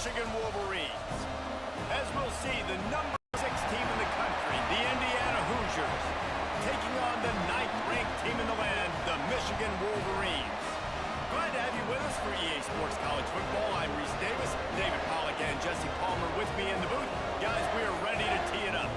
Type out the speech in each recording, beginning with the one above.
Michigan Wolverines. As we'll see, the number 6 team in the country, the Indiana Hoosiers, taking on the 9th-ranked team in the land, the Michigan Wolverines. Glad to have you with us for EA Sports College Football. I'm Reese Davis, David Pollack, and Jesse Palmer with me in the booth. Guys, we are ready to tee it up.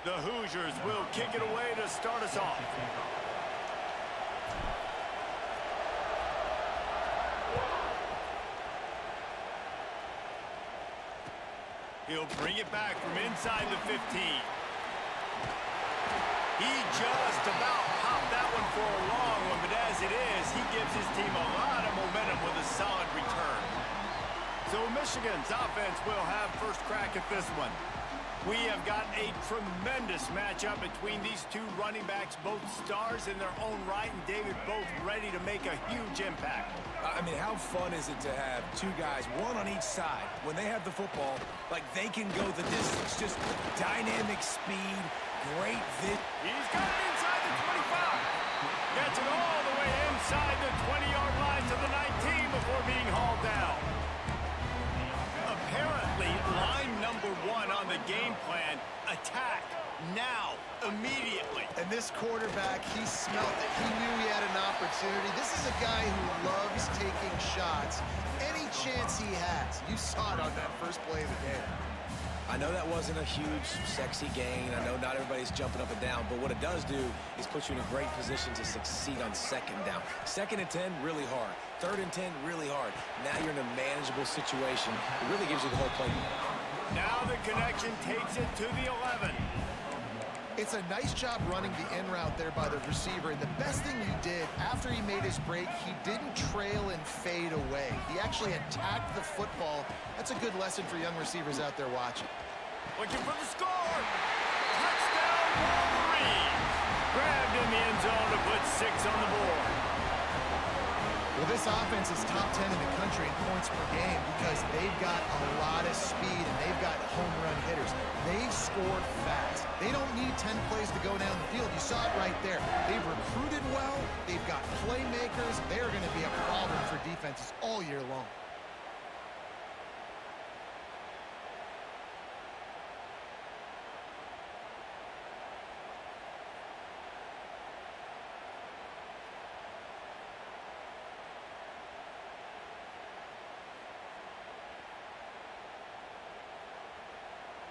The Hoosiers will kick it away to start us off. He'll bring it back from inside the 15. He just about popped that one for a long one, but as it is, he gives his team a lot of momentum with a solid return. So Michigan's offense will have first crack at this one. We have got a tremendous matchup between these two running backs, both stars in their own right, and David, both ready to make a huge impact. I mean, how fun is it to have two guys, one on each side, when they have the football, like they can go the distance, just dynamic speed, great vision. He's got it inside the 25. Gets it all the way inside the 20-yard line to the 19 before being hauled down. Apparently, line number 1 on the game plan, attack, now, immediately. And this quarterback, he smelled it. He knew he had an opportunity. This is a guy who loves taking shots any chance he has. You saw it on that first play of the game. I know that wasn't a huge, sexy gain. I know not everybody's jumping up and down, but what it does do is put you in a great position to succeed on second down. 2nd and 10, really hard. 3rd and 10, really hard. Now you're in a manageable situation. It really gives you the whole play. Now the connection takes it to the 11. It's a nice job running the in route there by the receiver. And the best thing he did after he made his break, he didn't trail and fade away. He actually attacked the football. That's a good lesson for young receivers out there watching. Looking for the score. Touchdown Wolverines. Grabbed in the end zone to put 6 on the board. Well, this offense is top 10 in the country in points per game because they've got a lot of speed and they've got home run hitters. They score fast. They don't need 10 plays to go down the field. You saw it right there. They've recruited well. They've got playmakers. They're going to be a problem for defenses all year long.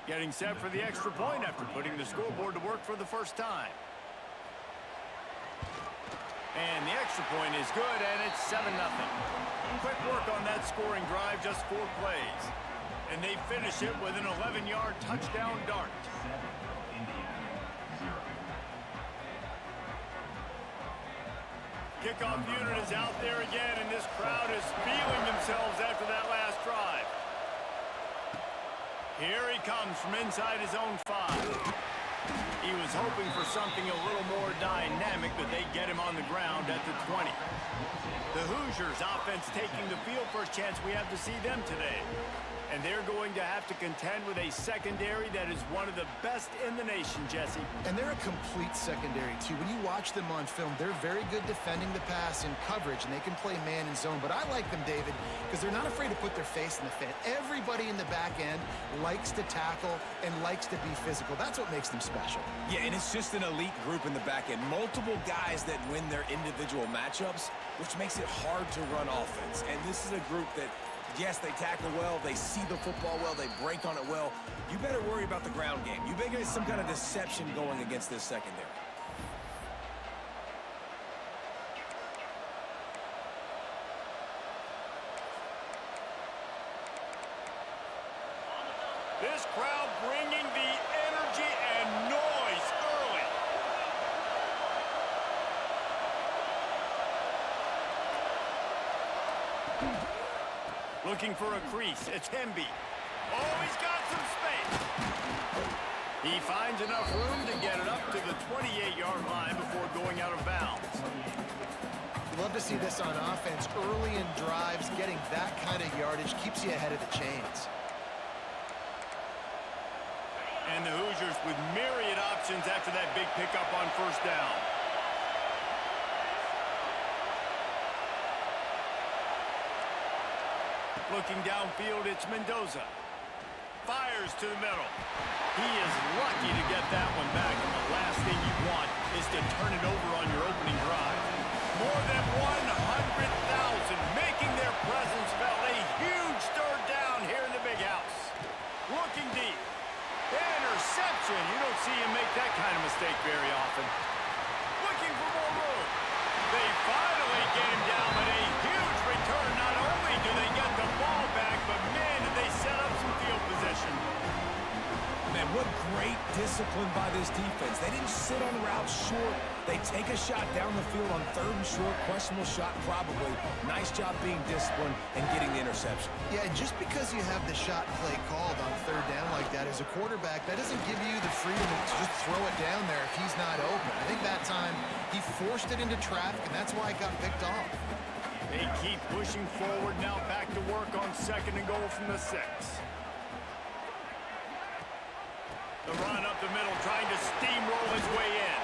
Getting set for the extra point after putting the scoreboard to work for the first time. And the extra point is good, and it's 7-0. Quick work on that scoring drive, just 4 plays. And they finish it with an 11-yard touchdown dart. Kickoff unit is out there again, and this crowd is feeling themselves after that last drive. Here he comes from inside his own 5. He was hoping for something a little more dynamic, but they get him on the ground at the 20. The Hoosiers offense taking the field. First chance we have to see them today. And they're going to have to contend with a secondary that is one of the best in the nation, Jesse. And they're a complete secondary, too. When you watch them on film, they're very good defending the pass in coverage, and they can play man and zone. But I like them, David, because they're not afraid to put their face in the fan. Everybody in the back end likes to tackle and likes to be physical. That's what makes them special. Yeah, and it's just an elite group in the back end. Multiple guys that win their individual matchups, which makes it hard to run offense. And this is a group that, yes, they tackle well, they see the football well, they break on it well. You better worry about the ground game. You better get some kind of deception going against this secondary. This crowd bringing the energy and noise early. Looking for a crease. It's Hemby. Oh, he's got some space. He finds enough room to get it up to the 28-yard line before going out of bounds. Love to see this on offense. Early in drives, getting that kind of yardage keeps you ahead of the chains. And the Hoosiers with myriad options after that big pickup on first down. Looking downfield, it's Mendoza. Fires to the middle. He is lucky to get that one back, and the last thing you want is to turn it over on your opening drive. More than 100,000 making their presence felt. A huge third down here in the big house. Looking deep. Interception. You don't see him make that kind of mistake very often. Looking for more room. They finally get him down, but a huge return. Not only do they get the ball back, but man, did they set up some field position. Man, what great discipline by this defense. They didn't sit on routes short. They take a shot down the field on third and short. Questionable shot, probably. Nice job being disciplined and getting the interception. Yeah, and just because you have the shot play called on third down like that as a quarterback, that doesn't give you the freedom to just throw it down there if he's not open. I think that time he forced it into traffic, and that's why it got picked off. They keep pushing forward now, back to work on second and goal from the 6. The run up the middle, trying to steamroll his way in.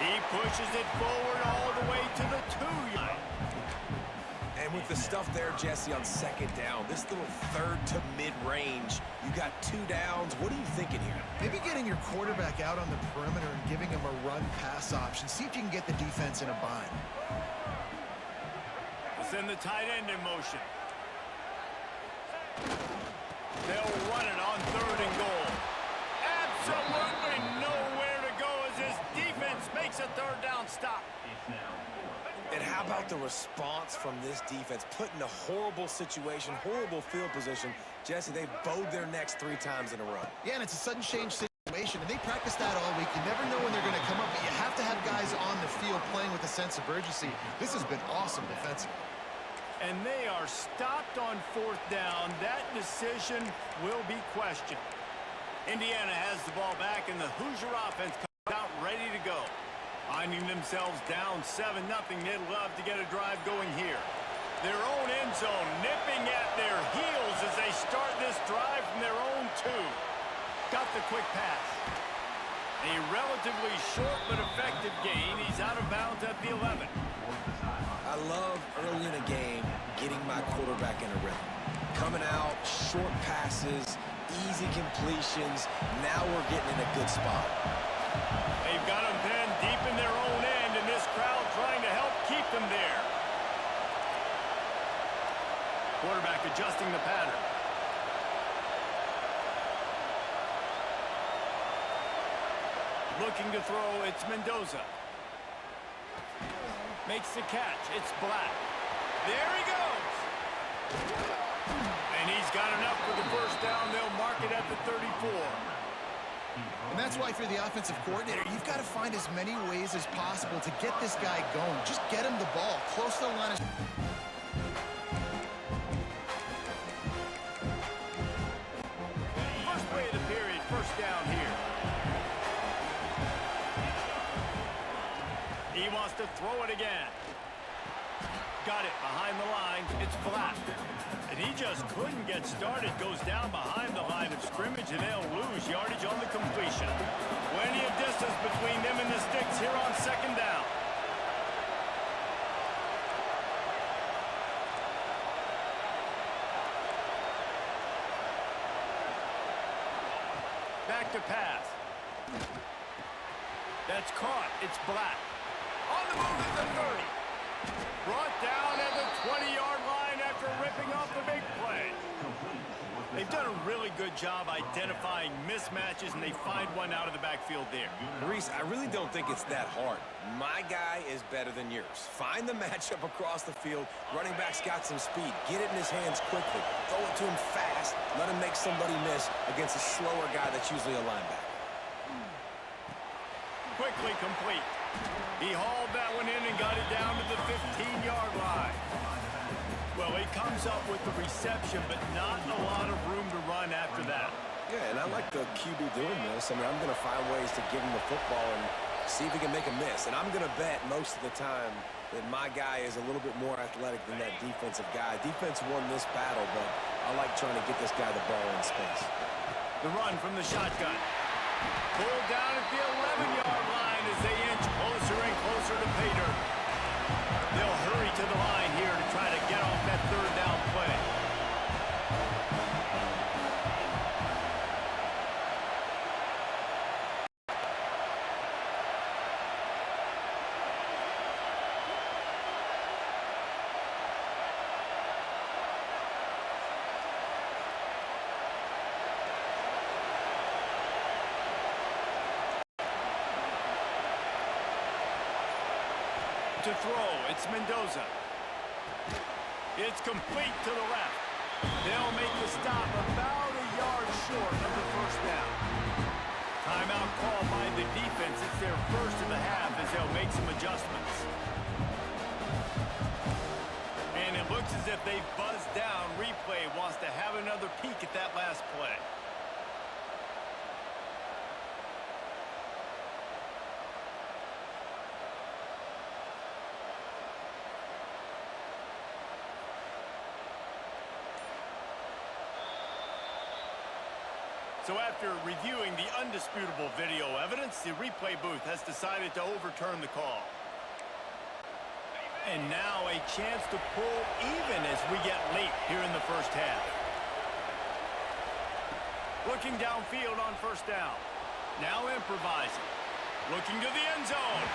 He pushes it forward all the way to the 2-yard. And with the stuff there, Jesse, on second down, this little third to mid-range, you got 2 downs. What are you thinking here? Maybe getting your quarterback out on the perimeter and giving him a run-pass option. See if you can get the defense in a bind. Send the tight end in motion. They'll run it on third and goal. Absolutely nowhere to go as his defense makes a third down stop. And how about the response from this defense? Put in a horrible situation, horrible field position. Jesse, they've bowed their necks 3 times in a row. Yeah, and it's a sudden change situation, and they practice that all week. You never know when they're going to come up, but you have to have guys on the field playing with a sense of urgency. This has been awesome defensively. And they are stopped on fourth down. That decision will be questioned. Indiana has the ball back, and the Hoosier offense comes out ready to go. Finding themselves down 7-0, they'd love to get a drive going here. Their own end zone nipping at their heels as they start this drive from their own 2. Got the quick pass. A relatively short but effective gain. He's out of bounds at the 11. I love early in a game getting my quarterback in a rhythm. Coming out, short passes, easy completions. Now we're getting in a good spot. They've got them pinned deep in their own end, and this crowd trying to help keep them there. Quarterback adjusting the pattern. Looking to throw, it's Mendoza. Makes the catch, it's Black. There he goes! And he's got enough for the first down. They'll mark it at the 34. And that's why, for the offensive coordinator, you've got to find as many ways as possible to get this guy going. Just get him the ball close to the line of... First play of the period, first down here. He wants to to throw it again. Got it behind the line. It's Klatt. And he just couldn't get started. Goes down behind the line of scrimmage, and they'll lose yardage on the completion. Plenty of distance between them and the sticks here on second down. Back to pass. That's caught. It's Black. On the move to the 30. Brought down at the 20-yard line after ripping off the big play. They've done a really good job identifying mismatches, and they find one out of the backfield there. Reese, I really don't think it's that hard. My guy is better than yours. Find the matchup across the field. Running back's got some speed. Get it in his hands quickly. Throw it to him fast. Let him make somebody miss against a slower guy that's usually a linebacker. Quickly complete. He hauled that one in and got it down to the 15-yard line. Well, he comes up with the reception, but not a lot of room to run after that. Yeah, and I like the QB doing this. I mean, I'm going to find ways to give him the football and see if he can make a miss. And I'm going to bet most of the time that my guy is a little bit more athletic than that defensive guy. Defense won this battle, but I like trying to get this guy the ball in space. The run from the shotgun. Pulled down at the 11-yard line as they inch closer and closer to pay dirt. They'll hurry to the line here to try to get off that third down play. To throw, it's Mendoza. It's complete to the left. They'll make the stop about a yard short of the first down. Timeout called by the defense. It's their first of the half as they'll make some adjustments. And it looks as if they've buzzed down. Replay wants to have another peek at that last play. So after reviewing the undisputable video evidence, the replay booth has decided to overturn the call. And now a chance to pull even as we get late here in the first half. Looking downfield on first down. Now improvising. Looking to the end zone.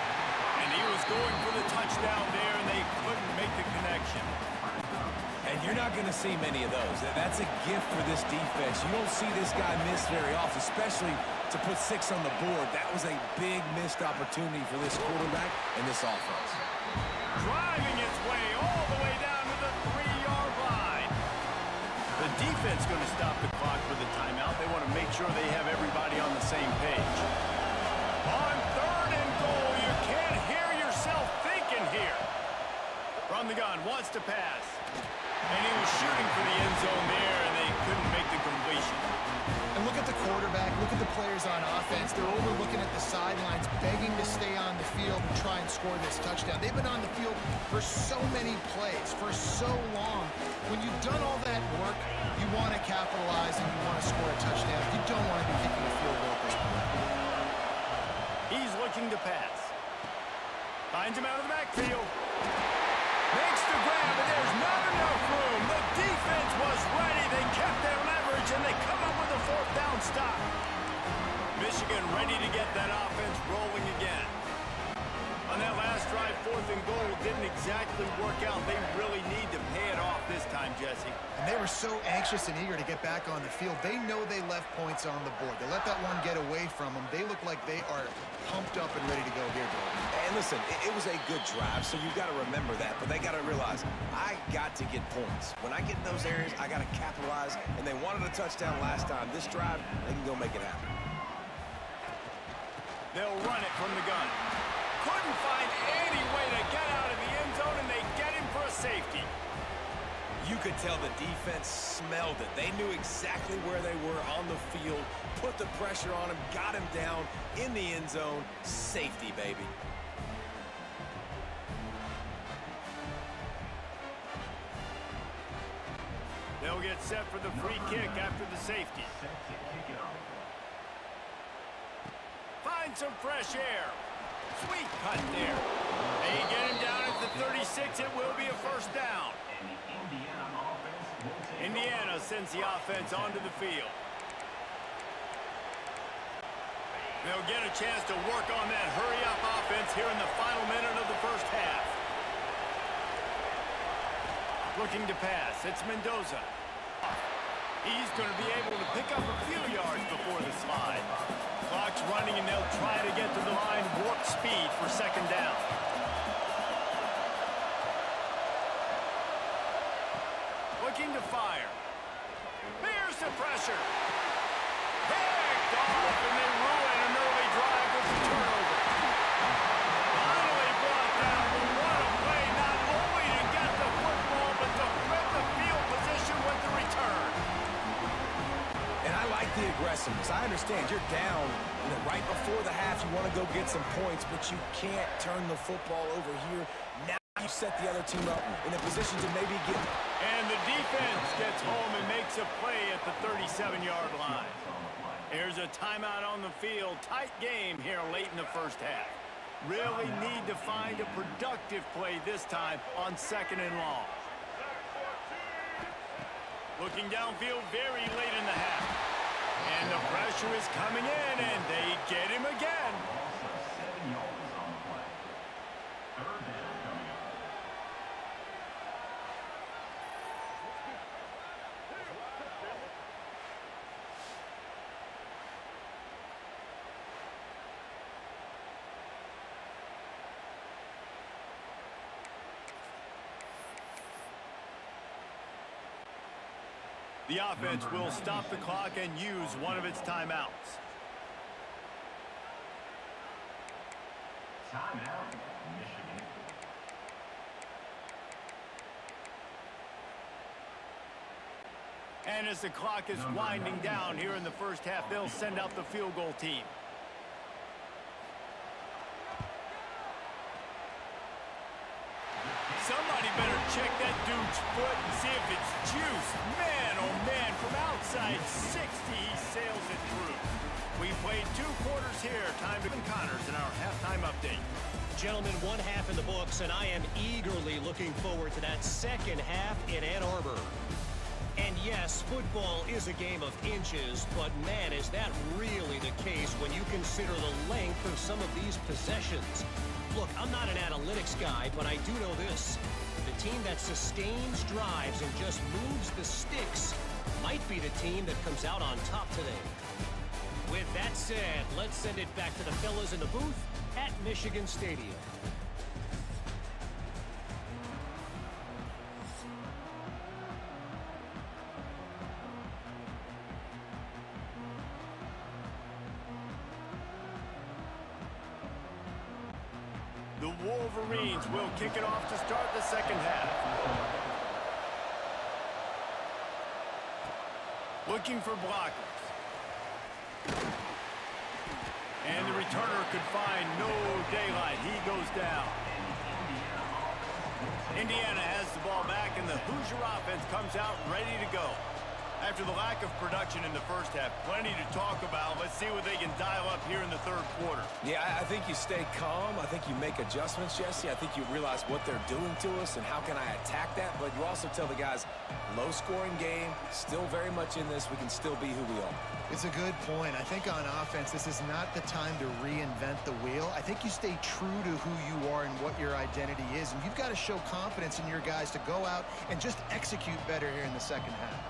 And he was going for the touchdown there, and they couldn't make the connection. And you're not going to see many of those. That's a gift for this defense. You don't see this guy miss very often, especially to put 6 on the board. That was a big missed opportunity for this quarterback and this offense. Driving its way all the way down to the 3-yard line. The defense going to stop the clock with a timeout. They want to make sure they have everybody on the same page. On third and goal, you can't hear yourself thinking here. From the gun, wants to pass. And he was shooting for the end zone there, and they couldn't make the completion. And look at the quarterback. Look at the players on offense. They're overlooking at the sidelines, begging to stay on the field and try and score this touchdown. They've been on the field for so many plays, for so long. When you've done all that work, you want to capitalize and you want to score a touchdown. You don't want to be kicking a field goal at this point. He's looking to pass. Finds him out of the backfield. Makes the grab, and there's not enough room. The defense was ready. They kept their leverage, and they come up with a fourth down stop. Michigan ready to get that offense rolling again. On that last drive, 4th and goal didn't exactly work out. They really need to pay it off this time, Jesse. And they were so anxious and eager to get back on the field. They know they left points on the board. They let that one get away from them. They look like they are pumped up and ready to go here, Bill. And listen, it was a good drive, so you've got to remember that. But they got to realize, I got to get points. When I get in those areas, I got to capitalize. And they wanted a touchdown last time. This drive, they can go make it happen. They'll run it from the gun. Couldn't find any way to get out of the end zone, and they get him for a safety. You could tell the defense smelled it. They knew exactly where they were on the field, put the pressure on him, got him down in the end zone. Safety, baby. They'll get set for the free kick after the safety. Find some fresh air. Sweet cut there. They get him down at the 36. It will be a first down. Indiana sends the offense onto the field. They'll get a chance to work on that hurry-up offense here in the final minute of the first half. Looking to pass. It's Mendoza. He's going to be able to pick up a few yards before the slide. Clock's running, and they'll try to get to the line warp speed for second down. Looking to fire. Here's the pressure. Picked off, and they ruin an early drive with the turnover. Finally brought down, but what a play, not only to get the football, but to flip the field position with the return. And I like the aggressiveness. I understand you're down, right before the half. You want to go get some points, but you can't turn the football over here. Now you set the other team up in a position to maybe get... And the defense gets home and makes a play at the 37-yard line. Here's a timeout on the field. Tight game here late in the first half. Really need to find a productive play this time on second and long. Looking downfield very late in the half. And the pressure is coming in, and they get him again. The offense will stop the clock and use one of its timeouts. Timeout, Michigan. And as the clock is winding down here in the first half, they'll send out the field goal team. Somebody better check that dude's foot and see if it's juiced. Man, oh man, from outside 60, he sails it through. We played 2 quarters here. Time to Connors in our halftime update. Gentlemen, 1 half in the books, and I am eagerly looking forward to that second half in Ann Arbor. And yes, football is a game of inches, but man, is that really the case when you consider the length of some of these possessions. Look, I'm not an analytics guy, but I do know this. The team that sustains drives and just moves the sticks might be the team that comes out on top today. With that said, let's send it back to the fellas in the booth at Michigan Stadium. The Wolverines will kick it off to start the second half. Looking for blockers. And the returner could find no daylight. He goes down. Indiana has the ball back, and the Hoosier offense comes out ready to go. After the lack of production in the first half, plenty to talk about. Let's see what they can dial up here in the third quarter. Yeah, I think you stay calm. I think you make adjustments, Jesse. I think you realize what they're doing to us and how can I attack that. But you also tell the guys, low-scoring game, still very much in this. We can still be who we are. It's a good point. I think on offense, this is not the time to reinvent the wheel. I think you stay true to who you are and what your identity is. And you've got to show confidence in your guys to go out and just execute better here in the second half.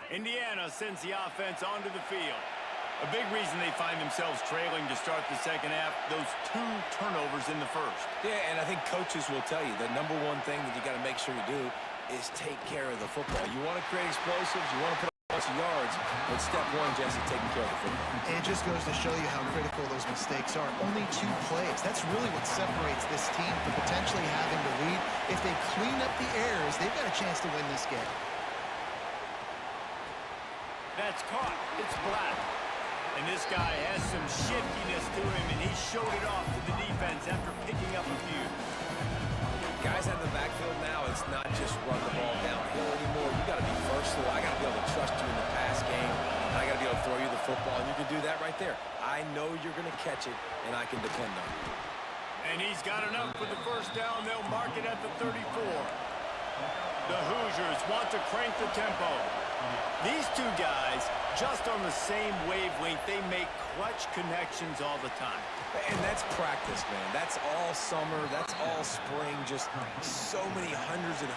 Indiana sends the offense onto the field. A big reason they find themselves trailing to start the second half, those 2 turnovers in the first. Yeah, and I think coaches will tell you the number one thing that you got to make sure you do is take care of the football. You want to create explosives, you want to put a bunch of yards, but step one, Jesse, taking care of the football. And it just goes to show you how critical those mistakes are. Only 2 plays. That's really what separates this team from potentially having to lead. If they clean up the errors, they've got a chance to win this game. That's caught. It's Klatt. And this guy has some shiftiness to him, and he showed it off to the defense after picking up a few. Guys out in the backfield now, it's not just run the ball downhill anymore. You got to be versatile. I got to be able to trust you in the pass game, and I got to be able to throw you the football, and you can do that right there. I know you're going to catch it, and I can depend on you. And he's got enough for the first down. They'll mark it at the 34. The Hoosiers want to crank the tempo. These 2 guys, just on the same wavelength, they make clutch connections all the time. And that's practice, man. That's all summer. That's all spring. Just so many hundreds and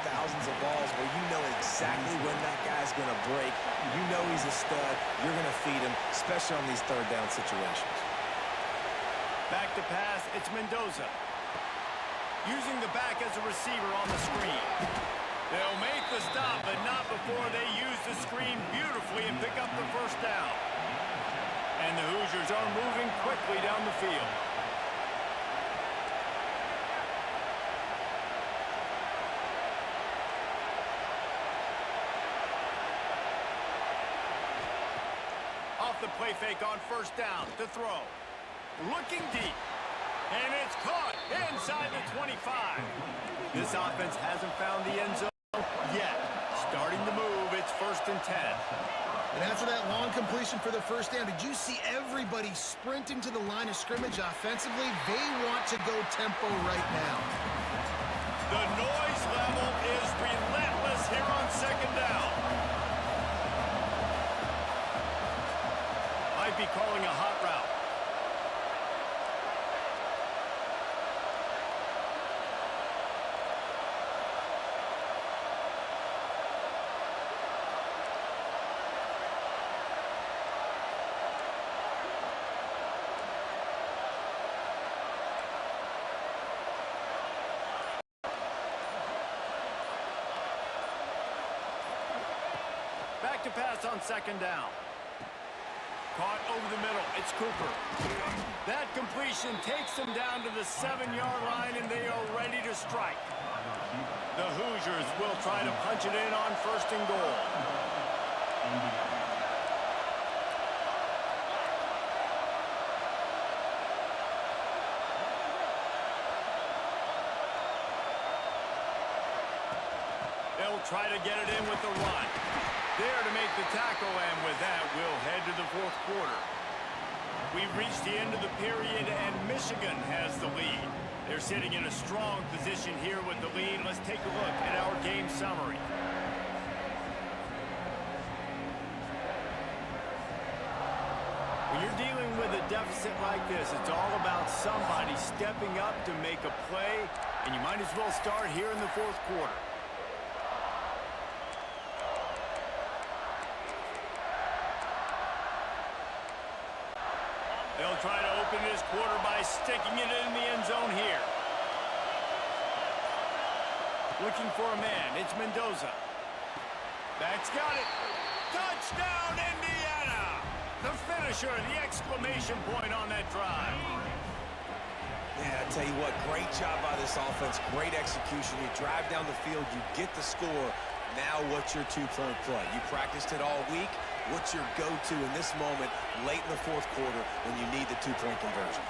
thousands of balls where you know exactly when that guy's going to break. You know he's a stud. You're going to feed him, especially on these third down situations. Back to pass, it's Mendoza. Using the back as a receiver on the screen. They'll make the stop, but not before they use the screen beautifully and pick up the first down. And the Hoosiers are moving quickly down the field. Off the play fake on first down to throw. Looking deep. And it's caught inside the 25. This offense hasn't found the end zone yet. Starting to move, it's 1st and 10. And after that long completion for the first down, did you see everybody sprinting to the line of scrimmage offensively? They want to go tempo right now. The noise level is relentless here on second down. Might be calling a hot route. Back to pass on second down. Caught over the middle. It's Cooper. That completion takes them down to the 7-yard line, and they are ready to strike. The Hoosiers will try to punch it in on 1st and goal. They'll try to get it in with the run. There to make the tackle, and with that, we'll head to the 4th quarter. We've reached the end of the period, and Michigan has the lead. They're sitting in a strong position here with the lead. Let's take a look at our game summary. When you're dealing with a deficit like this, it's all about somebody stepping up to make a play, and you might as well start here in the 4th quarter. They'll try to open this quarter by sticking it in the end zone here. Looking for a man. It's Mendoza. Beck's got it. Touchdown, Indiana! The finisher, the exclamation point on that drive. Yeah, I tell you what, great job by this offense. Great execution. You drive down the field, you get the score. Now what's your 2-point play? You practiced it all week. What's your go-to in this moment late in the 4th quarter when you need the 2-point conversion?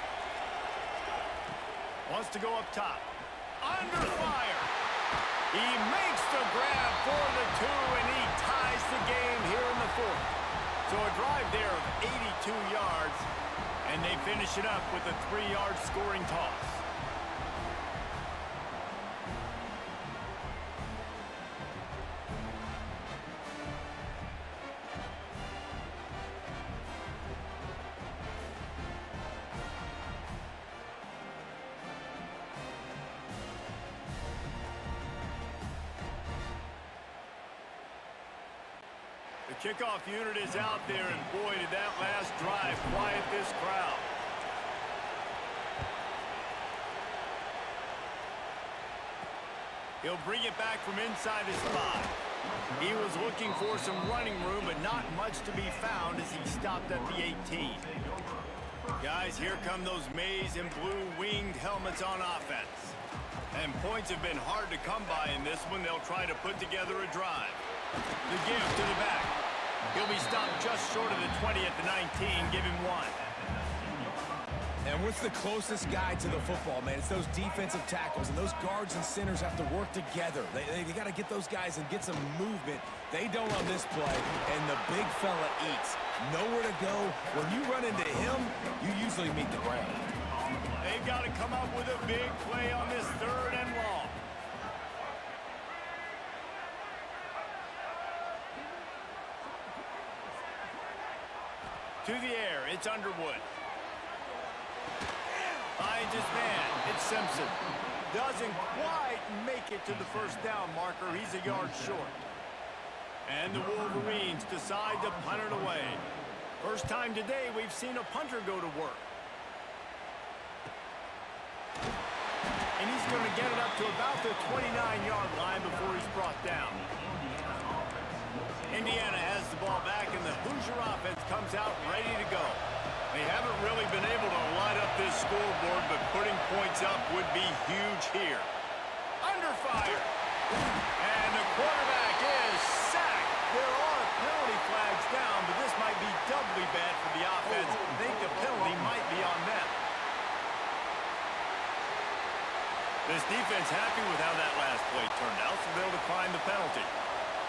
Wants to go up top. Under fire. He makes the grab for the 2, and he ties the game here in the 4th. So a drive there of 82 yards, and they finish it up with a 3-yard scoring toss. The kickoff unit is out there, and boy, did that last drive quiet this crowd. He'll bring it back from inside his 5. He was looking for some running room, but not much to be found as he stopped at the 18. Guys, here come those maize and blue winged helmets on offense. And points have been hard to come by in this one. They'll try to put together a drive. The give to the back. He'll be stopped just short of the 20 at the 19. Give him 1. And what's the closest guy to the football, man? It's those defensive tackles, and those guards and centers have to work together. They got to get those guys and get some movement. They don't on this play, and the big fella eats. Nowhere to go. When you run into him, you usually meet the ground. They've got to come up with a big play on this 3rd and long. To the air, it's Underwood. Finds his man. It's Simpson. Doesn't quite make it to the first down marker. He's a yard short. And the Wolverines decide to punt it away. First time today we've seen a punter go to work. And he's going to get it up to about the 29-yard line before he's brought down. Indiana has the ball back, and the Hoosier offense comes out ready to go. They haven't really been able to light up this scoreboard, but putting points up would be huge here. Under fire. And the quarterback is sacked. There are penalty flags down, but this might be doubly bad for the offense. I think the penalty might be on them. This defense happy with how that last play turned out, so they'll decline the penalty.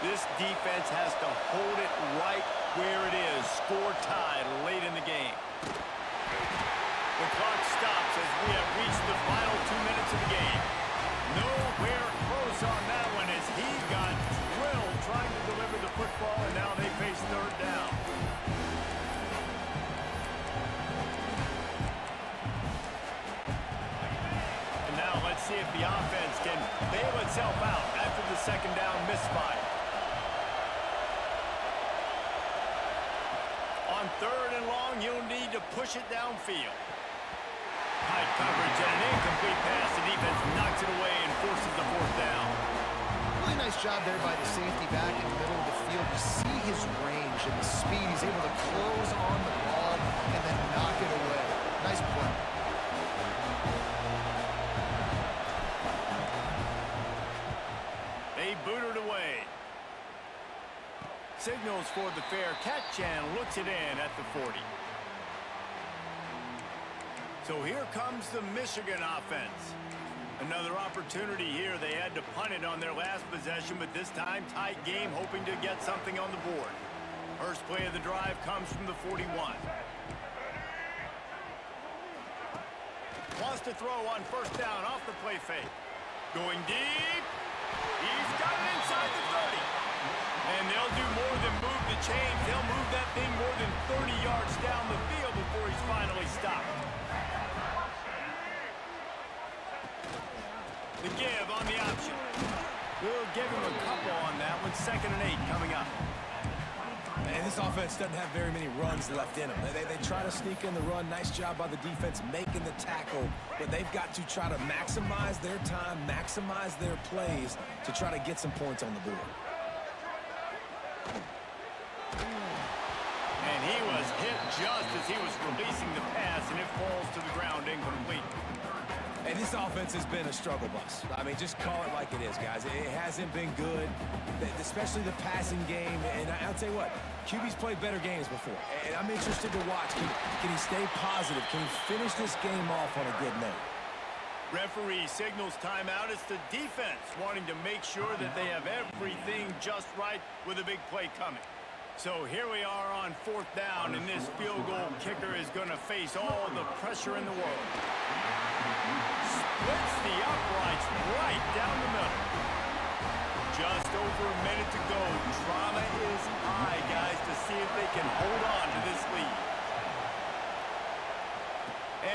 This defense has to hold it right where it is. Score tied late in the game. The clock stops as we have reached the final 2 minutes of the game. Nowhere close on that one as he got drilled trying to deliver the football, and now they face 3rd down. And now let's see if the offense can bail itself out after the 2nd down misfire. On 3rd and long, you'll need to push it downfield. Tight coverage and an incomplete pass. The defense knocks it away and forces the 4th down. Really nice job there by the safety back in the middle of the field. You see his range and the speed. He's able to close on the ball and then knock it away. Nice play. They boot it away. Signals for the fair catch and looks it in at the 40. So here comes the Michigan offense. Another opportunity here. They had to punt it on their last possession, but this time tight game, hoping to get something on the board. First play of the drive comes from the 41. Wants to throw on 1st down off the play fake. Going deep. He's got it inside the 30. And they'll do more than move the chains. They'll move that thing more than 30 yards down the field before he's finally stopped. The give on the option. We'll give him a couple on that one. 2nd and 8 coming up. And this offense doesn't have very many runs left in them. They try to sneak in the run. Nice job by the defense making the tackle. But they've got to try to maximize their time, maximize their plays to try to get some points on the board. And he was hit just as he was releasing the pass, and it falls to the ground incomplete. And this offense has been a struggle bus. I mean, just call it like it is, guys. It hasn't been good, especially the passing game. And I'll tell you what, QB's played better games before. And I'm interested to watch. Can he stay positive? Can he finish this game off on a good note? Referee signals timeout. It's the defense wanting to make sure that they have everything just right with a big play coming. So here we are on 4th down, and this field goal kicker is going to face all the pressure in the world. Splits the uprights right down the middle. Just over a minute to go. Drama is high, guys, to see if they can hold on to this lead.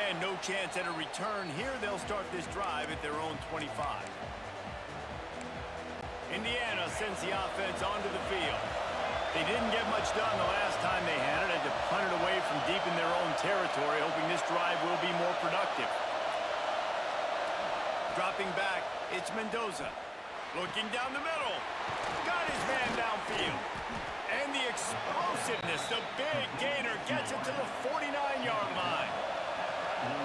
And no chance at a return here. They'll start this drive at their own 25. Indiana sends the offense onto the field. They didn't get much done the last time they had it. Had to punt it away from deep in their own territory, hoping this drive will be more productive. Dropping back, it's Mendoza. Looking down the middle. Got his man downfield. And the explosiveness, the big gainer gets it to the 49-yard line.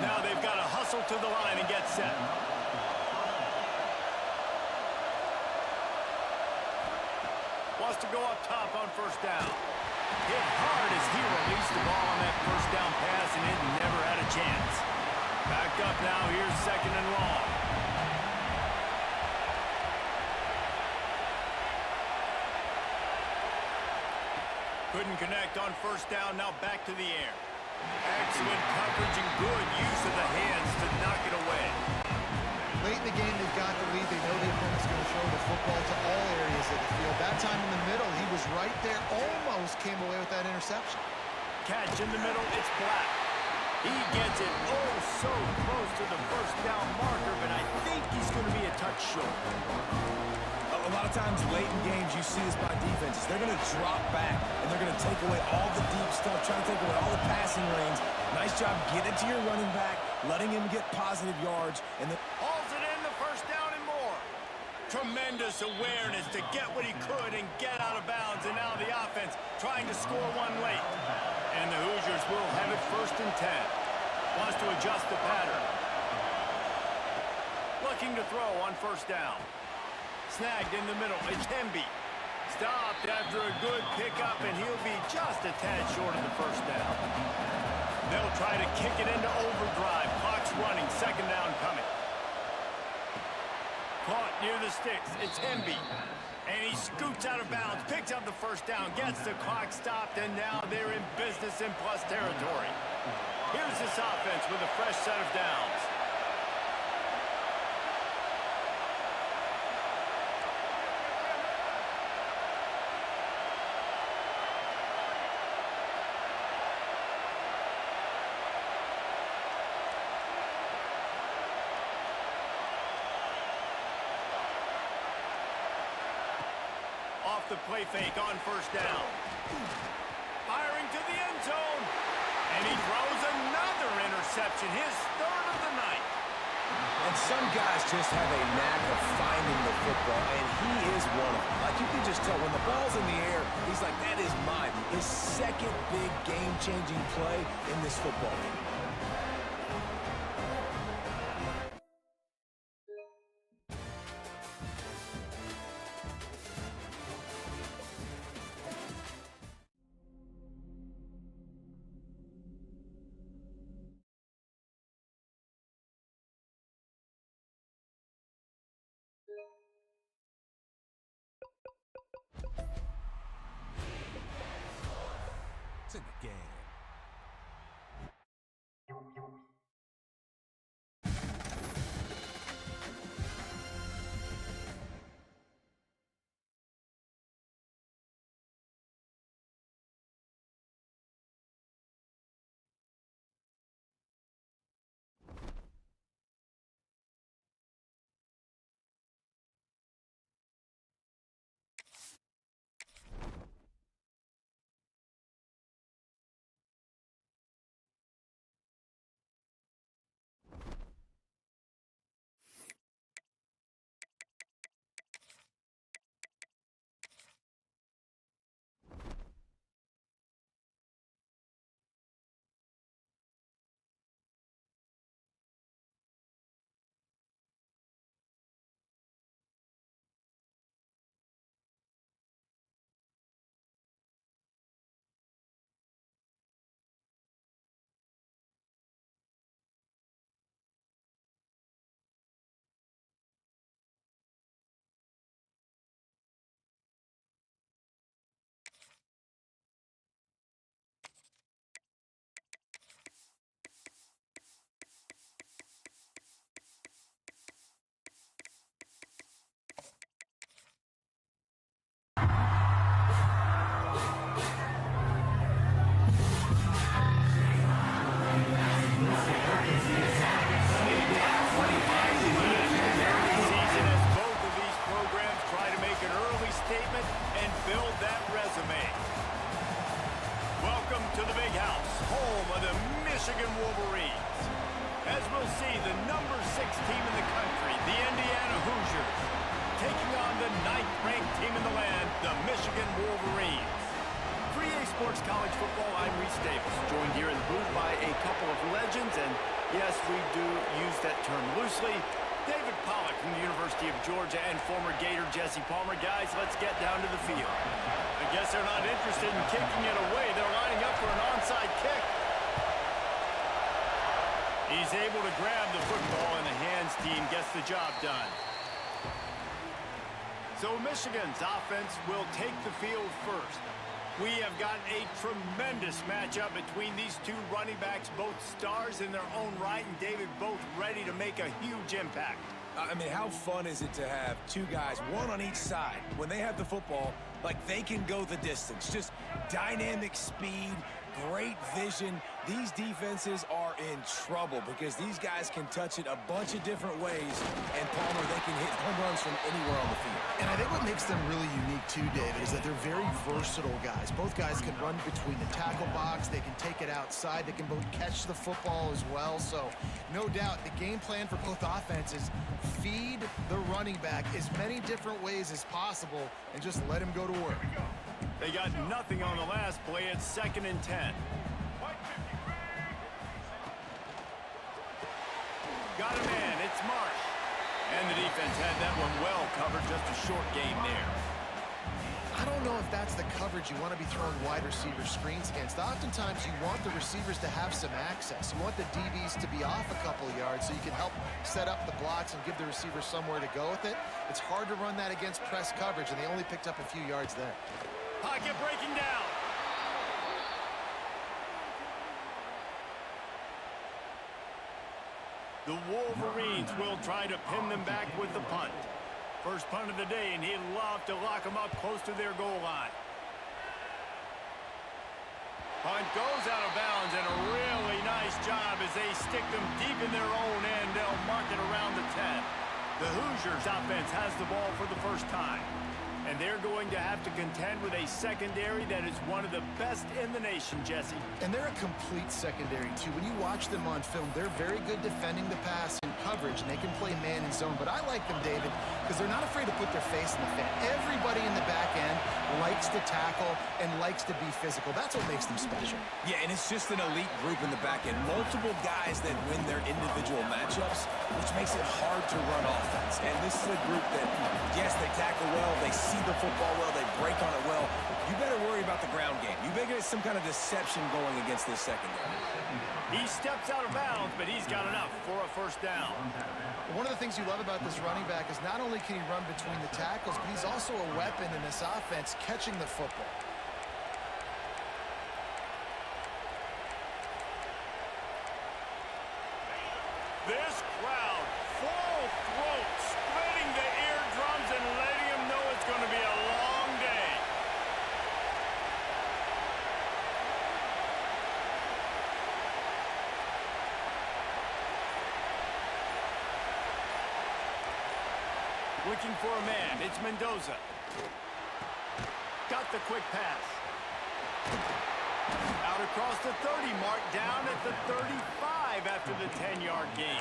Now they've got to hustle to the line and get set. Wants to go up top on first down. Hit hard as he released the ball on that first down pass, and it never had a chance. Back up now, here's second and long. Couldn't connect on first down, now back to the air. Excellent coverage and good use of the hands to knock it away. Late in the game, they've got the lead. They know the opponent's going to throw the football to all areas of the field. That time in the middle, he was right there, almost came away with that interception. Catch in the middle, it's Klatt. He gets it oh so close to the first down marker, but I think he's going to be a touch short. A lot of times late in games, you see this by defenses. They're going to drop back, and they're going to take away all the deep stuff, trying to take away all the passing lanes. Nice job getting to your running back, letting him get positive yards, and then Hauls it in, the first down and more. Tremendous awareness to get what he could and get out of bounds, and now the offense trying to score one late. And the Hoosiers will have it first and 10. Wants to adjust the pattern. Looking to throw on first down. Snagged in the middle, it's Hemby. Stopped after a good pickup, and he'll be just a tad short of the first down. They'll try to kick it into overdrive. Clock's running, second down coming. Caught near the sticks, it's Hemby. And he scoots out of bounds, picks up the first down, gets the clock stopped, and now they're in business in plus territory. Here's this offense with a fresh set of downs. Off the play fake on first down. Firing to the end zone. And he throws another interception, his third of the night. And some guys just have a knack of finding the football, and he is one of them. Like, you can just tell when the ball's in the air, he's like, that is mine. His second big game-changing play in this football game. It's in the game. ninth-ranked team in the land, the Michigan Wolverines. For EA Sports College Football, I'm Reese Davis, joined here in the booth by a couple of legends, and yes, we do use that term loosely. David Pollack from the University of Georgia and former Gator Jesse Palmer. Guys, let's get down to the field. I guess they're not interested in kicking it away. They're lining up for an onside kick. He's able to grab the football, and the hands team gets the job done. So Michigan's offense will take the field first. We have got a tremendous matchup between these two running backs, both stars in their own right, and David, both ready to make a huge impact. I mean, how fun is it to have two guys, one on each side, when they have the football, like they can go the distance. Just dynamic speed, great vision. These defenses are in trouble because these guys can touch it a bunch of different ways, and Palmer, they can hit home runs from anywhere on the field. And I think what makes them really unique too, David, is that they're very versatile guys. Both guys can run between the tackle box. They can take it outside. They can both catch the football as well. So no doubt the game plan for both offenses, feed the running back as many different ways as possible and just let him go to work. They got nothing on the last play. It's 2nd and 10. Got a man. It's Marsh. And the defense had that one well covered. Just a short game there. I don't know if that's the coverage you want to be throwing wide receiver screens against. Oftentimes you want the receivers to have some access. You want the DBs to be off a couple of yards so you can help set up the blocks and give the receivers somewhere to go with it. It's hard to run that against press coverage, and they only picked up a few yards there. Pocket breaking down. The Wolverines will try to pin them back with the punt. First punt of the day, and he'd love to lock them up close to their goal line. Punt goes out of bounds, and a really nice job as they stick them deep in their own end. They'll mark it around the 10. The Hoosiers offense has the ball for the first time. And they're going to have to contend with a secondary that is one of the best in the nation, Jesse. And they're a complete secondary, too. When you watch them on film, they're very good defending the pass and coverage, and they can play man and zone. But I like them, David, because they're not afraid to put their face in the fan. Everybody in the back end likes to tackle and likes to be physical. That's what makes them special. Yeah, and it's just an elite group in the back end. Multiple guys that win their individual matchups, which makes it hard to run offense. And this is a group that, yes, they tackle well, they see the football well, they break on it well. You better worry about the ground game. You better get some kind of deception going against this secondary. He steps out of bounds, but he's got enough for a first down. One of the things you love about this running back is not only can he run between the tackles, but he's also a weapon in this offense catching the football. This crowd, full throat, spreading the eardrums and letting them know it's going to be a long day. Looking for a man, it's Mendoza. Got the quick pass. Out across the 30 mark, down at the 35 after the 10-yard gain.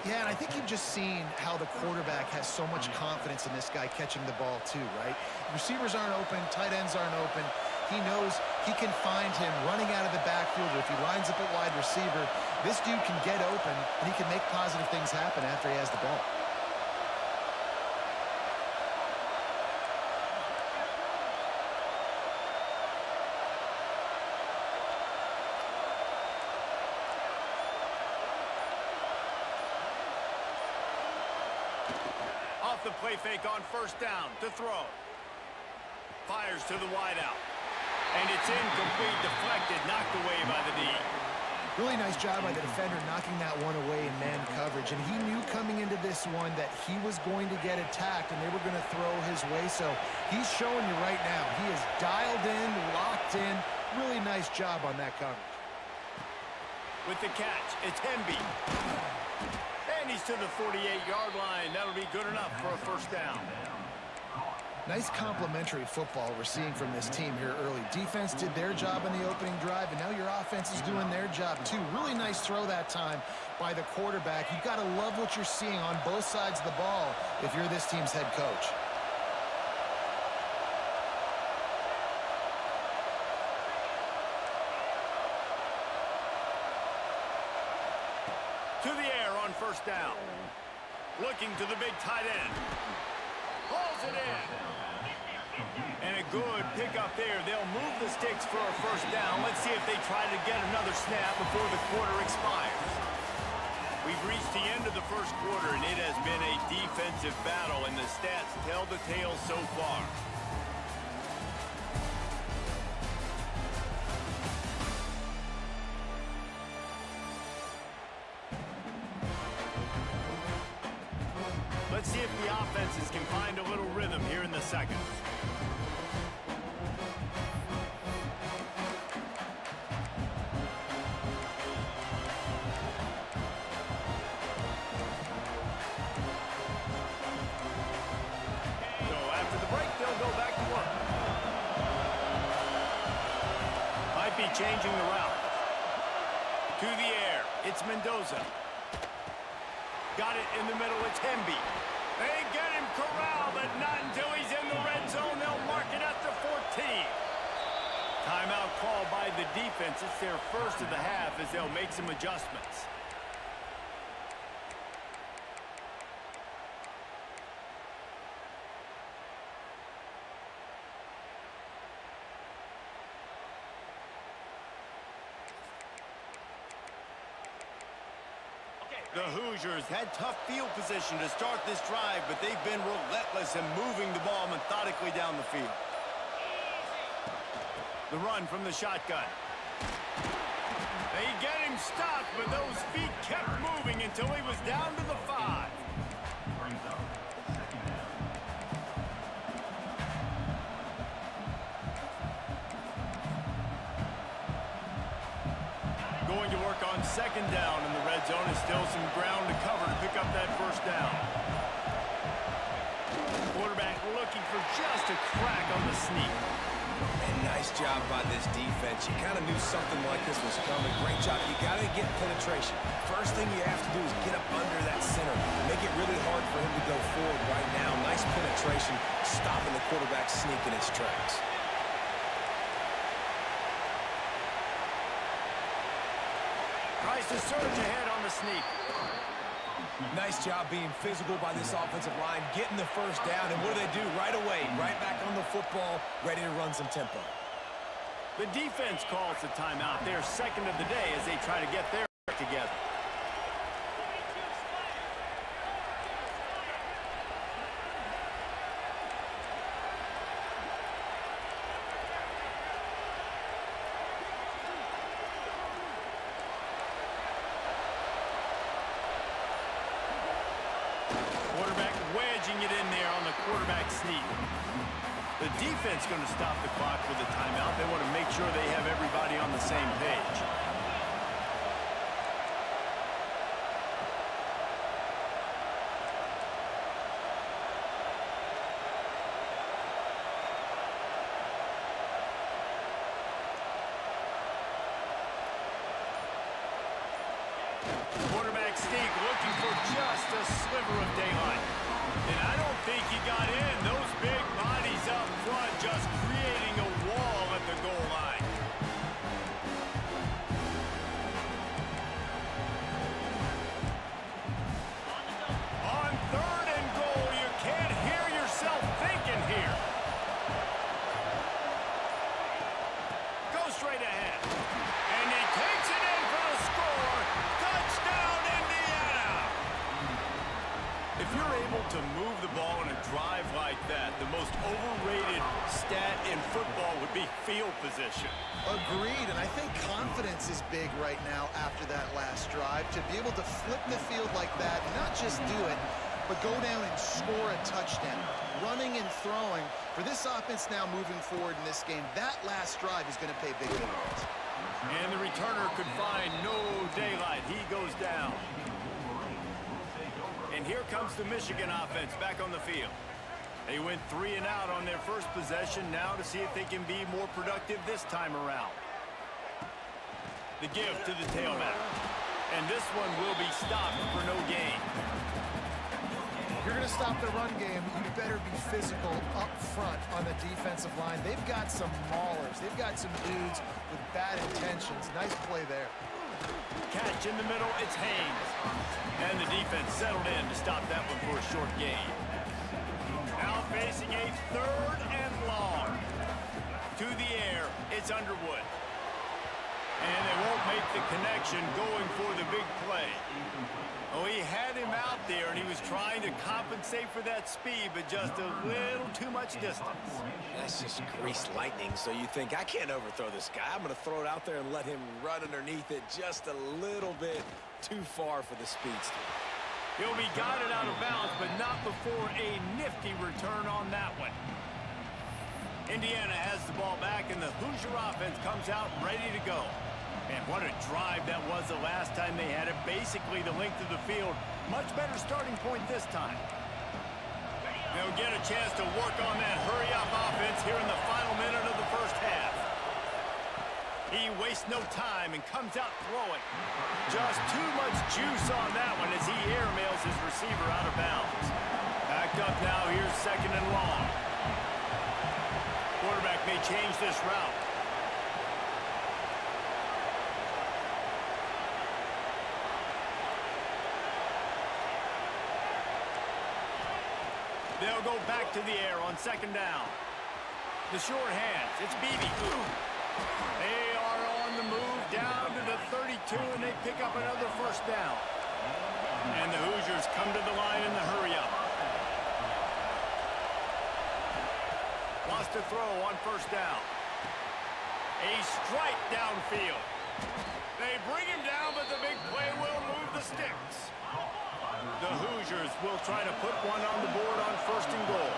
Yeah, and I think you've just seen how the quarterback has so much confidence in this guy catching the ball too, right? Receivers aren't open, tight ends aren't open. He knows he can find him running out of the backfield, or if he lines up at wide receiver, this dude can get open, and he can make positive things happen after he has the ball. Off the play fake on first down to throw. Fires to the wideout. And it's incomplete, deflected, knocked away by the D. Really nice job by the defender knocking that one away in man coverage. And he knew coming into this one that he was going to get attacked and they were going to throw his way. So he's showing you right now. He is dialed in, locked in. Really nice job on that coverage. With the catch, it's Hemby. And he's to the 48-yard line. That'll be good enough for a first down. Nice complimentary football we're seeing from this team here early. Defense did their job in the opening drive, and now your offense is doing their job too. Really nice throw that time by the quarterback. You've got to love what you're seeing on both sides of the ball if you're this team's head coach. To the air on first down. Looking to the big tight end. Hauls it in. And a good pickup there. They'll move the sticks for a first down. Let's see if they try to get another snap before the quarter expires. We've reached the end of the first quarter, and it has been a defensive battle, and the stats tell the tale so far. Let's see if the offenses can find a little rhythm here in the second. So after the break, they'll go back to work. Might be changing the route. To the air, it's Mendoza. Got it in the middle, it's Hemby. They get him corralled, but not until he's in the red zone. They'll mark it at the 14. Timeout called by the defense. It's their first of the half as they'll make some adjustments. The Hoosiers had tough field position to start this drive, but they've been relentless in moving the ball methodically down the field. The run from the shotgun. They get him stopped, but those feet kept moving until he was down to the 5. Brings up second down. Going to work on second down in the red zone. Is still some ground to cover to pick up that first down. Quarterback looking for just a crack on the sneak. And nice job by this defense. You kind of knew something like this was coming. Great job. You got to get penetration. First thing you have to do is get up under that center. Make it really hard for him to go forward right now. Nice penetration, stopping the quarterback sneak in its tracks. Tries to surge ahead on the sneak. Nice job being physical by this offensive line, getting the first down, and what do they do right away? Right back on the football, ready to run some tempo. The defense calls the timeout. Their second of the day as they try to get their together. Quarterback wedging it in there on the quarterback sneak. The defense going to stop the clock with a timeout. They want to make sure they have everybody on the same page. Quarterback sneak looking for just a sliver of daylight. And I don't think he got in. Those big bodies up front just creating a wall at the goal line. On third and goal, you can't hear yourself thinking here. Go straight ahead. And he takes it in for the score. Touchdown, Indiana! If you're able to move the ball in a drive like that, the most overrated stat in football would be field position. Agreed, and I think confidence is big right now after that last drive. To be able to flip the field like that, not just do it, but go down and score a touchdown. Running and throwing. For this offense now moving forward in this game, that last drive is going to pay big dividends. And the returner could find no daylight. He goes down. And here comes the Michigan offense back on the field. They went 3 and out on their first possession, now to see if they can be more productive this time around. The give to the tailback. And this one will be stopped for no gain. If you're going to stop the run game, you better be physical up front on the defensive line. They've got some maulers. They've got some dudes with bad intentions. Nice play there. Catch in the middle, it's Haynes. And the defense settled in to stop that one for a short gain. Now facing a 3rd and long. To the air, it's Underwood. And they won't make the connection going for the big play. Oh, he had him out there, and he was trying to compensate for that speed, but just a little too much distance. That's just greased lightning, so you think, I can't overthrow this guy. I'm going to throw it out there and let him run underneath it just a little bit too far for the speedster. He'll be guided out of bounds, but not before a nifty return on that one. Indiana has the ball back, and the Hoosier offense comes out ready to go. And what a drive that was the last time they had it. Basically the length of the field. Much better starting point this time. They'll get a chance to work on that hurry-up offense here in the final minute of the first half. He wastes no time and comes out throwing. Just too much juice on that one as he airmails his receiver out of bounds. Backed up now, here's 2nd and long. Quarterback may change this route. They'll go back to the air on 2nd down. The short hands, it's Beebe. They are on the move down to the 32, and they pick up another 1st down. And the Hoosiers come to the line in the hurry-up. Lost to throw on 1st down. A strike downfield. They bring him down, but the big play will move the sticks. The Hoosiers will try to put one on the board on 1st and goal.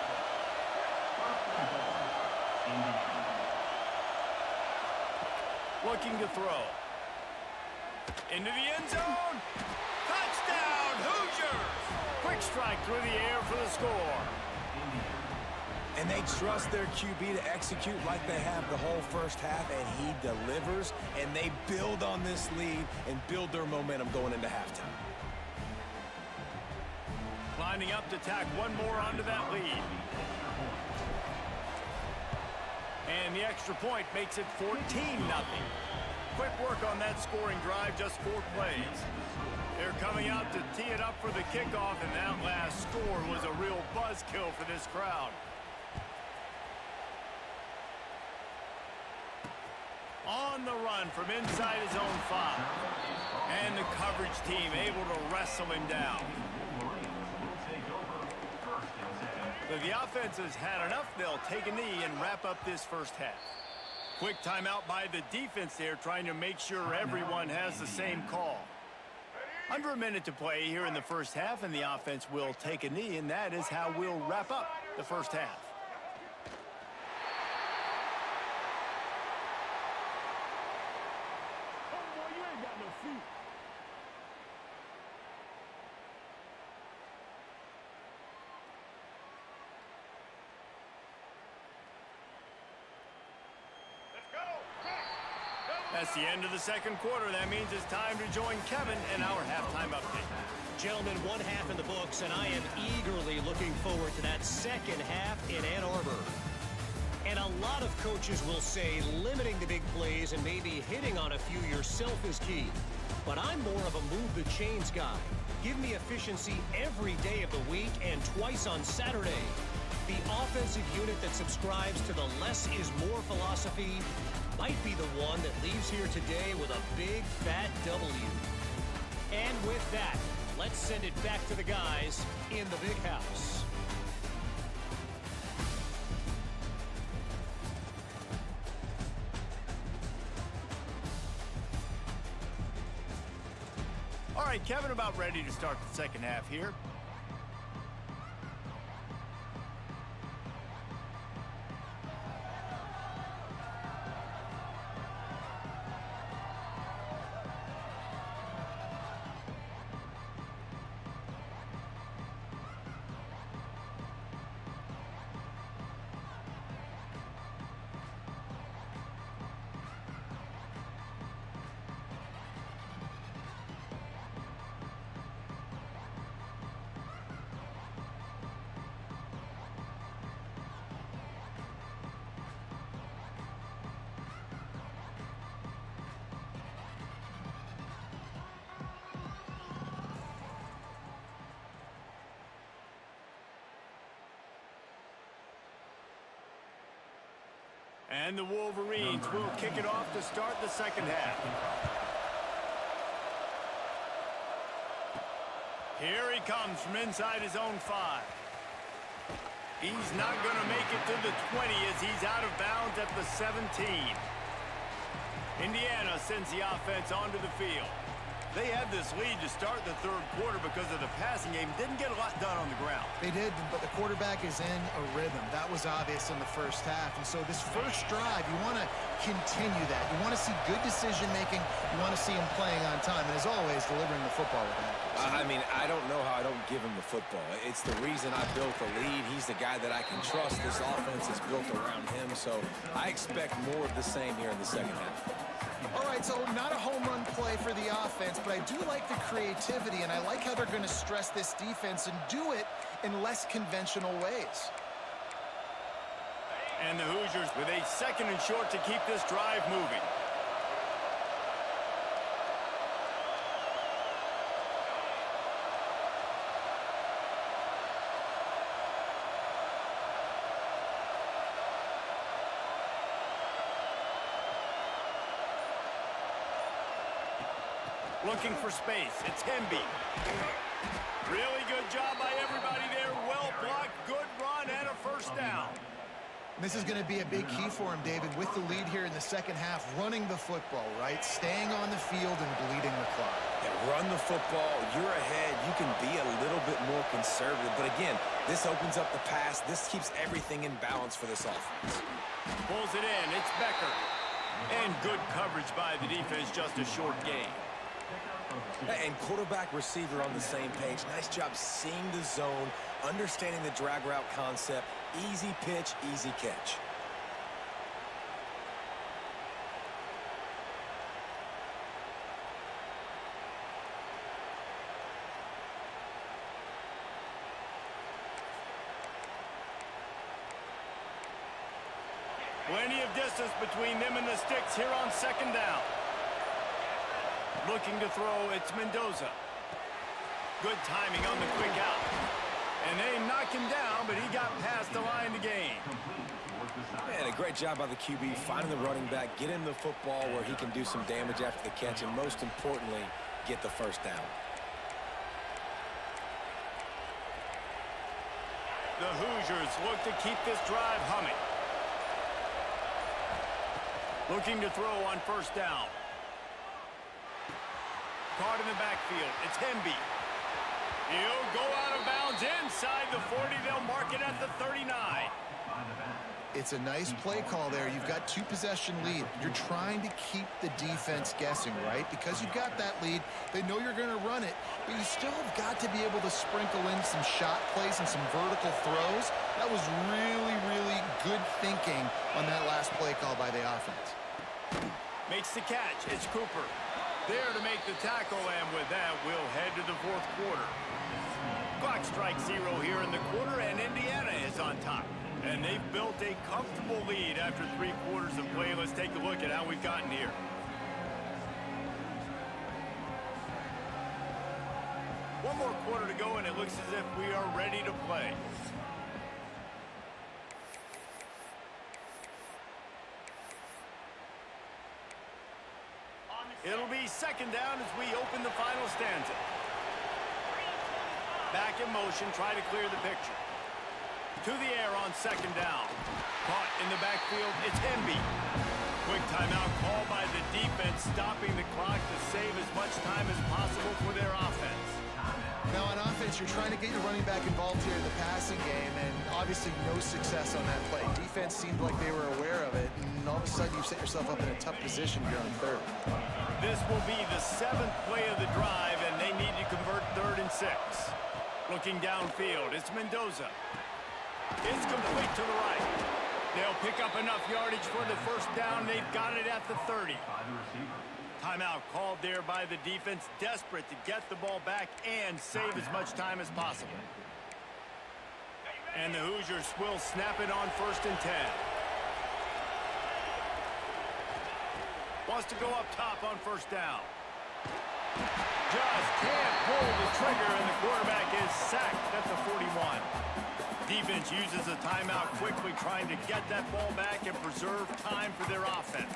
Looking to throw. Into the end zone. Touchdown, Hoosiers! Quick strike through the air for the score. And they trust their QB to execute like they have the whole first half, and he delivers, and they build on this lead and build their momentum going into halftime. Lining up to tack one more onto that lead. And the extra point makes it 14-0. Quick work on that scoring drive, just 4 plays. They're coming out to tee it up for the kickoff, and that last score was a real buzzkill for this crowd. On the run from inside his own 5. And the coverage team able to wrestle him down. So the offense has had enough. They'll take a knee and wrap up this first half. Quick timeout by the defense there, trying to make sure everyone has the same call. Under a minute to play here in the first half, and the offense will take a knee, and that is how we'll wrap up the first half. That's the end of the 2nd quarter. That means it's time to join Kevin in our halftime update. Gentlemen, 1 half in the books, and I am eagerly looking forward to that 2nd half in Ann Arbor. And a lot of coaches will say limiting the big plays and maybe hitting on a few yourself is key. But I'm more of a move the chains guy. Give me efficiency every day of the week and twice on Saturday. The offensive unit that subscribes to the less is more philosophy might be the one that leaves here today with a big fat W. And with that, let's send it back to the guys in the big house. All right, Kevin, about ready to start the 2nd half here. And the Wolverines will kick it off to start the second half. Here he comes from inside his own 5. He's not going to make it to the 20 as he's out of bounds at the 17. Indiana sends the offense onto the field. They had this lead to start the third quarter because of the passing game. Didn't get a lot done on the ground. They did, but the quarterback is in a rhythm. That was obvious in the first half. And so this first drive, you want to continue that. You want to see good decision-making. You want to see him playing on time. And as always, delivering the football with accuracy. I mean, I don't know how I don't give him the football. It's the reason I built the lead. He's the guy that I can trust. This offense is built around him. So I expect more of the same here in the second half. All right, so not a home run play for the offense, but I do like the creativity, and I like how they're going to stress this defense and do it in less conventional ways. And the Hoosiers with a 2nd and short to keep this drive moving. Looking for space. It's Hemby. Really good job by everybody there. Well blocked. Good run and a first down. This is going to be a big key for him, David, with the lead here in the second half, running the football, right? Staying on the field and bleeding the clock. Yeah, run the football. You're ahead. You can be a little bit more conservative. But again, this opens up the pass. This keeps everything in balance for this offense. Pulls it in. It's Becker. And good coverage by the defense. Just a short gain. And quarterback receiver on the same page. Nice job seeing the zone, understanding the drag route concept. Easy pitch, easy catch. Plenty of distance between them and the sticks here on second down. Looking to throw, it's Mendoza. Good timing on the quick out. And they knock him down, but he got past the line to gain. Man, a great job by the QB, finding the running back, get him the football where he can do some damage after the catch, and most importantly, get the first down. The Hoosiers look to keep this drive humming. Looking to throw on first down. Caught in the backfield. It's Hemby. He'll go out of bounds inside the 40. They'll mark it at the 39. It's a nice play call there. You've got 2-possession lead. You're trying to keep the defense guessing, right? Because you've got that lead, they know you're going to run it, but you still have got to be able to sprinkle in some shot plays and some vertical throws. That was really, really good thinking on that last play call by the offense. Makes the catch. It's Cooper. There to make the tackle, and with that, we'll head to the fourth quarter. Clock strikes 0 here in the quarter, and Indiana is on top. And they've built a comfortable lead after 3 quarters of play. Let's take a look at how we've gotten here. One more quarter to go, and it looks as if we are ready to play. It'll be second down as we open the final stanza. Back in motion, try to clear the picture. To the air on second down. Caught in the backfield, it's Hemby. Quick timeout call by the defense, stopping the clock to save as much time as possible for their offense. Now on offense, you're trying to get your running back involved here in the passing game, and obviously no success on that play. Defense seemed like they were aware of it, and all of a sudden you've set yourself up in a tough position here on third. This will be the 7th play of the drive, and they need to convert 3rd and 6. Looking downfield, it's Mendoza. It's complete to the right. They'll pick up enough yardage for the first down. They've got it at the 30. Timeout called there by the defense, desperate to get the ball back and save as much time as possible. And the Hoosiers will snap it on 1st and 10. Wants to go up top on first down. Just can't pull the trigger, and the quarterback is sacked at the 41. Defense uses a timeout quickly, trying to get that ball back and preserve time for their offense.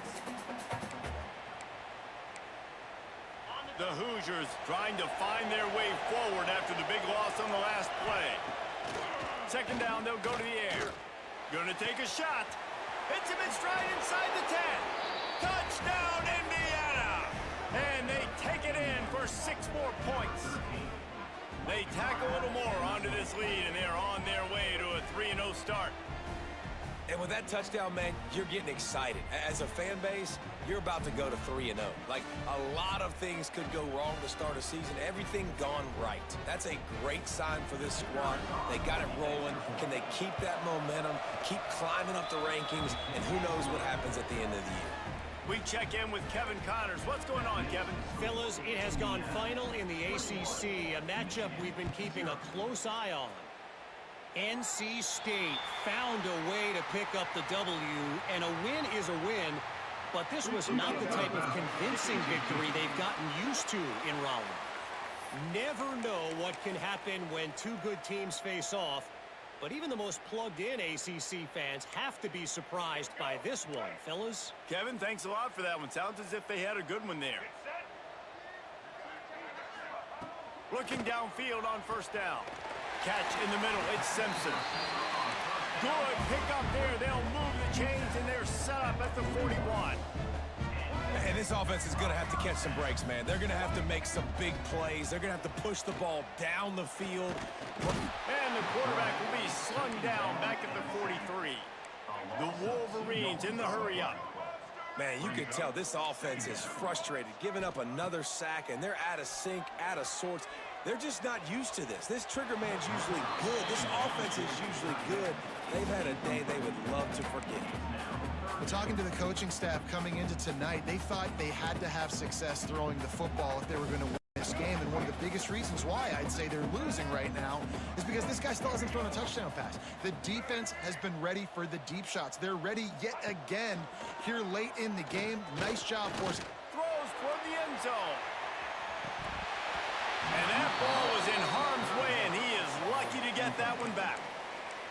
The Hoosiers trying to find their way forward after the big loss on the last play. Second down, they'll go to the air. Gonna take a shot. Hits him in stride inside the 10. Touchdown, Indiana! And they take it in for 6 more points. They tack a little more onto this lead, and they're on their way to a 3-0 start. And with that touchdown, man, you're getting excited. As a fan base, you're about to go to 3-0. Like, a lot of things could go wrong to start a season. Everything gone right. That's a great sign for this squad. They got it rolling. Can they keep that momentum, keep climbing up the rankings, and who knows what happens at the end of the year? We check in with Kevin Connors. What's going on, Kevin? Fellas, it has gone final in the ACC, a matchup we've been keeping a close eye on. NC State found a way to pick up the W, and a win is a win, but this was not the type of convincing victory they've gotten used to in Raleigh. Never know what can happen when two good teams face off, but even the most plugged-in ACC fans have to be surprised by this one, fellas. Kevin, thanks a lot for that one. Sounds as if they had a good one there. Looking downfield on first down. Catch in the middle. It's Simpson. Good pick up there. They'll move the chains, and they're set up at the 41. And this offense is going to have to catch some breaks, man. They're going to have to make some big plays. They're going to have to push the ball down the field. And the quarterback will be slung down back at the 43. The Wolverines in the hurry-up. Man, you can tell this offense is frustrated, giving up another sack, and they're out of sync, out of sorts. They're just not used to this. This trigger man's usually good. This offense is usually good. They've had a day they would love to forget. Well, talking to the coaching staff coming into tonight, they thought they had to have success throwing the football if they were going to win this game. And one of the biggest reasons why I'd say they're losing right now is because this guy still hasn't thrown a touchdown pass. The defense has been ready for the deep shots. They're ready yet again here late in the game. Nice job for us. Throws toward the end zone. And that ball was in harm's way, and he is lucky to get that one back.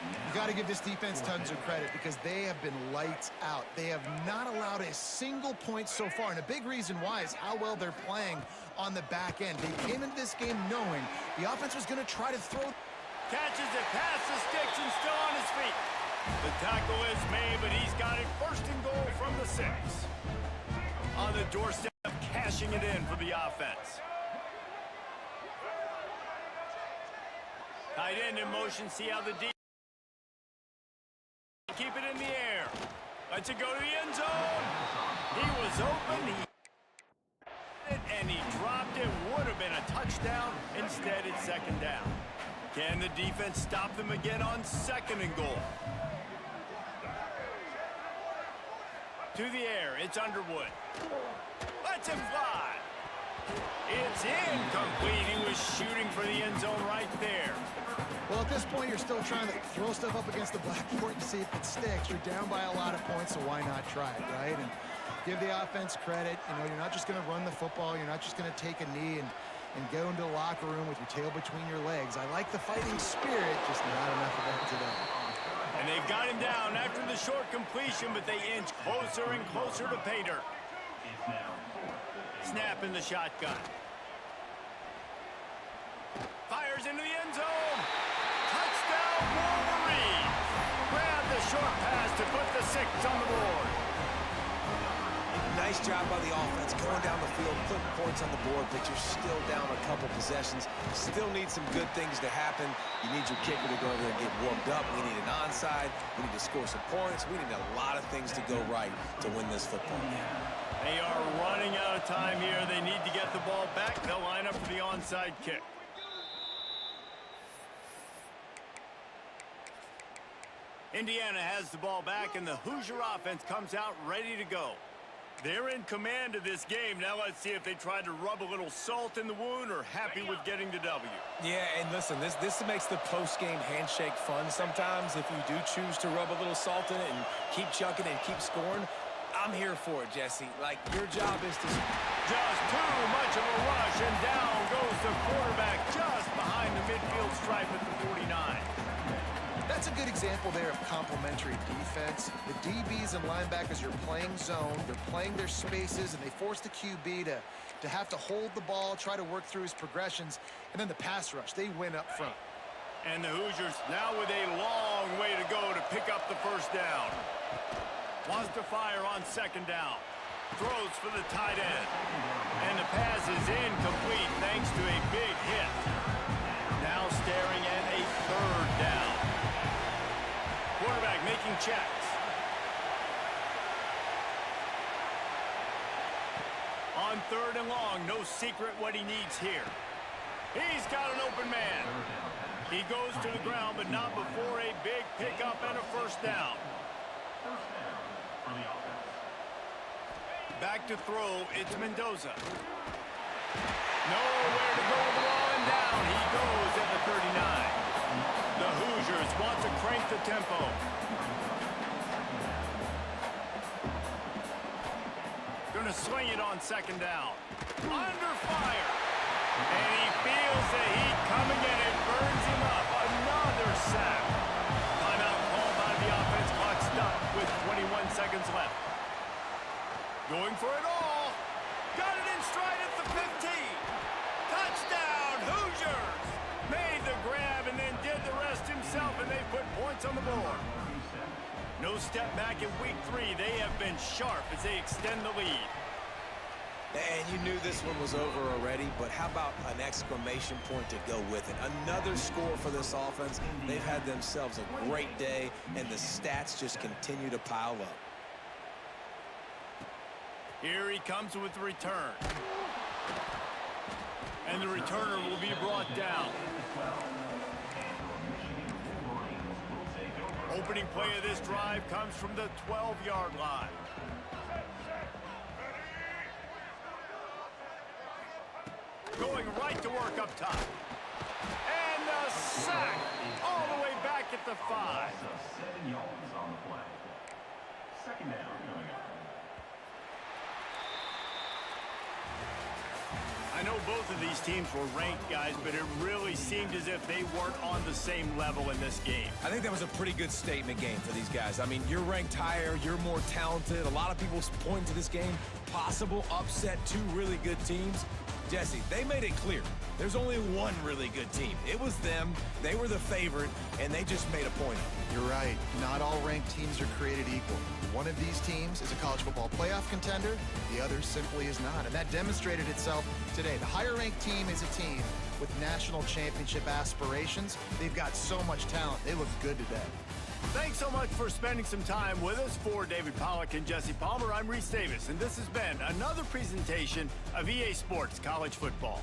You got to give this defense tons of credit because they have been lights out. They have not allowed a single point so far, and a big reason why is how well they're playing on the back end. They came into this game knowing the offense was going to try to throw. Catches it past the sticks and still on his feet. The tackle is made, but he's got it first and goal from the 6. On the doorstep, cashing it in for the offense. Tight end in motion, see how the defense. Keep it in the air. Lets it go to the end zone. He was open. And he dropped it. Would have been a touchdown. Instead, it's second down. Can the defense stop them again on second and goal? To the air. It's Underwood. Lets him fly. It's incomplete. He was shooting for the end zone right there. Well, at this point, you're still trying to throw stuff up against the blackboard and see if it sticks. You're down by a lot of points, so why not try it, right? And give the offense credit. You know, you're not just going to run the football. You're not just going to take a knee and go into the locker room with your tail between your legs. I like the fighting spirit, just not enough of that today. And they've got him down after the short completion, but they inch closer and closer to pay dirt. Snap in the shotgun. Fires into the end zone. Touchdown, Wolverines. Grab the short pass to put the 6 on the board. Nice job by the offense, going down the field, putting points on the board, but you're still down a couple possessions. Still need some good things to happen. You need your kicker to go over there and get warmed up. We need an onside. We need to score some points. We need a lot of things to go right to win this football game. They are running out of time here. They need to get the ball back. They'll line up for the onside kick. Indiana has the ball back, and the Hoosier offense comes out ready to go. They're in command of this game. Now let's see if they try to rub a little salt in the wound or happy with getting the W. Yeah, and listen, this makes the post-game handshake fun sometimes if you do choose to rub a little salt in it and keep chucking and keep scoring. I'm here for it, Jesse. Like, your job is to... Just too much of a rush, and down goes the quarterback just behind the midfield stripe at the 49. That's a good example there of complementary defense. The DBs and linebackers are playing zone, they're playing their spaces, and they force the QB to have to hold the ball, try to work through his progressions, and then the pass rush, they win up front. And the Hoosiers now with a long way to go to pick up the first down. Wants to fire on second down. Throws for the tight end. And the pass is incomplete thanks to a big hit. Now staring at a third down. Quarterback making checks. On third and long, no secret what he needs here. He's got an open man. He goes to the ground, but not before a big pickup and a first down. First down for the offense. Back to throw, it's Mendoza. Nowhere to go with the ball, and down he goes at the 39. The Hoosiers want to crank the tempo. Gonna swing it on second down. Under fire. And he feels the heat coming and it burns him up. Another sack. Timeout called by the offense. Clock stopped with 21 seconds left. Going for it all. Got it in stride at the 15. Touchdown, Hoosiers. Made the grab and then did the rest himself, and they put points on the board. No step back in week 3. They have been sharp as they extend the lead. And you knew this one was over already, but how about an exclamation point to go with it? Another score for this offense. They've had themselves a great day, and the stats just continue to pile up. Here he comes with the return. And the returner will be brought down. Opening play of this drive comes from the 12-yard line. Going right to work up top. And a sack all the way back at the 5. 7 yards on the play. Second down coming up. I know both of these teams were ranked, guys, but it really seemed as if they weren't on the same level in this game. I think that was a pretty good statement game for these guys. I mean, you're ranked higher, you're more talented. A lot of people point to this game, possible upset, 2 really good teams. Jesse, they made it clear. There's only one really good team. It was them. They were the favorite, and they just made a point of it. You're right. Not all ranked teams are created equal. One of these teams is a college football playoff contender. The other simply is not, and that demonstrated itself today. The higher-ranked team is a team with national championship aspirations. They've got so much talent. They look good today. Thanks so much for spending some time with us. For David Pollack and Jesse Palmer, I'm Reese Davis, and this has been another presentation of EA Sports College Football.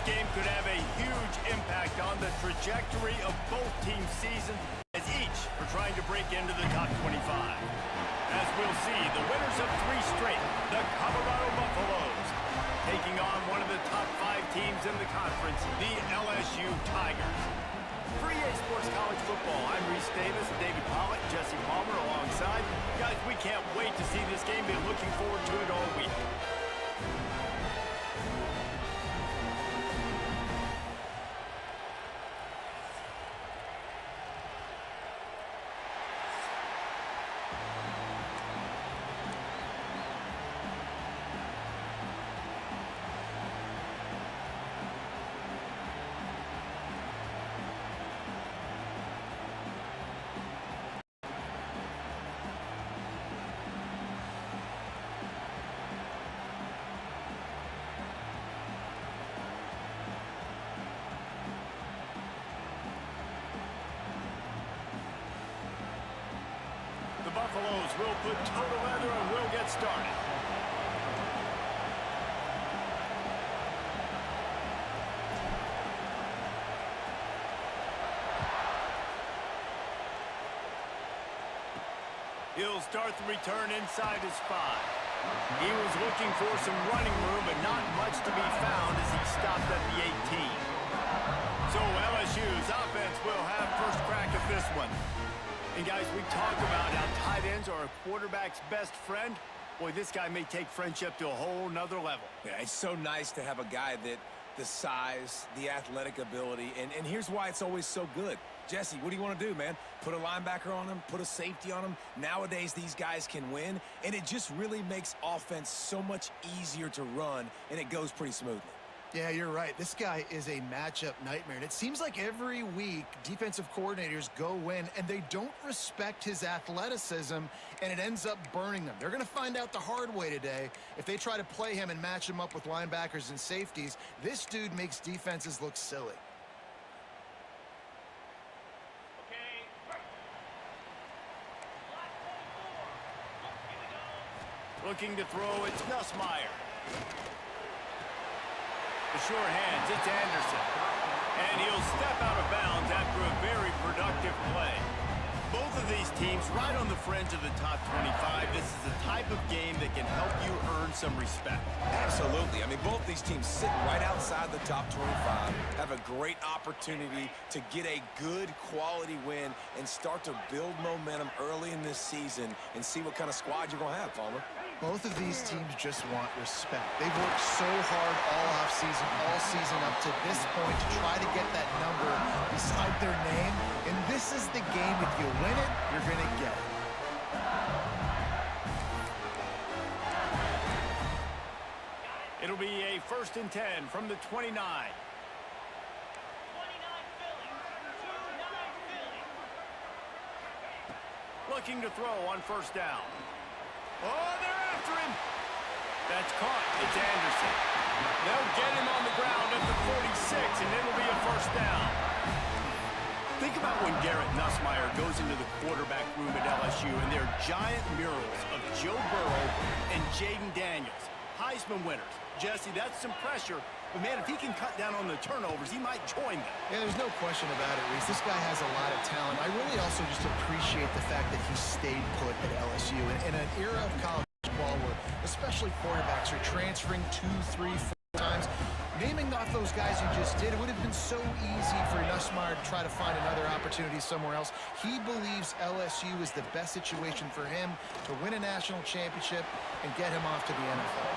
game could have a huge impact on the trajectory of both teams' seasons, as each are trying to break into the top 25. As we'll see, the winners of 3 straight, the Colorado Buffaloes, taking on one of the top 5 teams in the conference, the LSU Tigers. For EA Sports College Football, I'm Reese Davis, David Pollock, Jesse Palmer alongside. Guys, we can't wait to see this game. Been looking forward to it all week. Buffaloes will put total leather and we'll get started. He'll start the return inside his 5. He was looking for some running room, but not much to be found as he stopped at the 18. So LSU's offense will have first crack at this one. And guys, we talk about how tight ends are a quarterback's best friend. Boy, this guy may take friendship to a whole nother level. Yeah, it's so nice to have a guy that the size, the athletic ability, and here's why it's always so good. Jesse, what do you want to do, man? Put a linebacker on him, put a safety on him. Nowadays, these guys can win, and it just really makes offense so much easier to run, and it goes pretty smoothly. Yeah, you're right. This guy is a matchup nightmare. And it seems like every week defensive coordinators go in and they don't respect his athleticism, and it ends up burning them. They're going to find out the hard way today. If they try to play him and match him up with linebackers and safeties, this dude makes defenses look silly. Looking to throw, it's Nussmeier. The short hands, it's Anderson. And he'll step out of bounds after a very productive play. Both of these teams right on the fringe of the top 25. This is the type of game that can help you earn some respect. Absolutely. I mean, both these teams sitting right outside the top 25 have a great opportunity to get a good quality win and start to build momentum early in this season and see what kind of squad you're going to have, Palmer. Both of these teams just want respect. They've worked so hard all offseason, all season up to this point to try to get that number beside their name. And this is the game. If you win it, you're going to get it. It'll be a 1st and 10 from the 29. Looking to throw on 1st down. Oh, they're after him. That's caught. It's Anderson. They'll get him on the ground at the 46, and it'll be a 1st down. Think about when Garrett Nussmeier goes into the quarterback room at LSU, and there are giant murals of Joe Burrow and Jaden Daniels, Heisman winners. Jesse, that's some pressure. But, man, if he can cut down on the turnovers, he might join them. Yeah, there's no question about it, Reese. This guy has a lot of talent. I really also just appreciate the fact that he stayed put at LSU. In an era of college football where especially quarterbacks are transferring 2, 3, 4 times, naming off those guys you just did, it would have been so easy for Nussmeier to try to find another opportunity somewhere else. He believes LSU is the best situation for him to win a national championship and get him off to the NFL.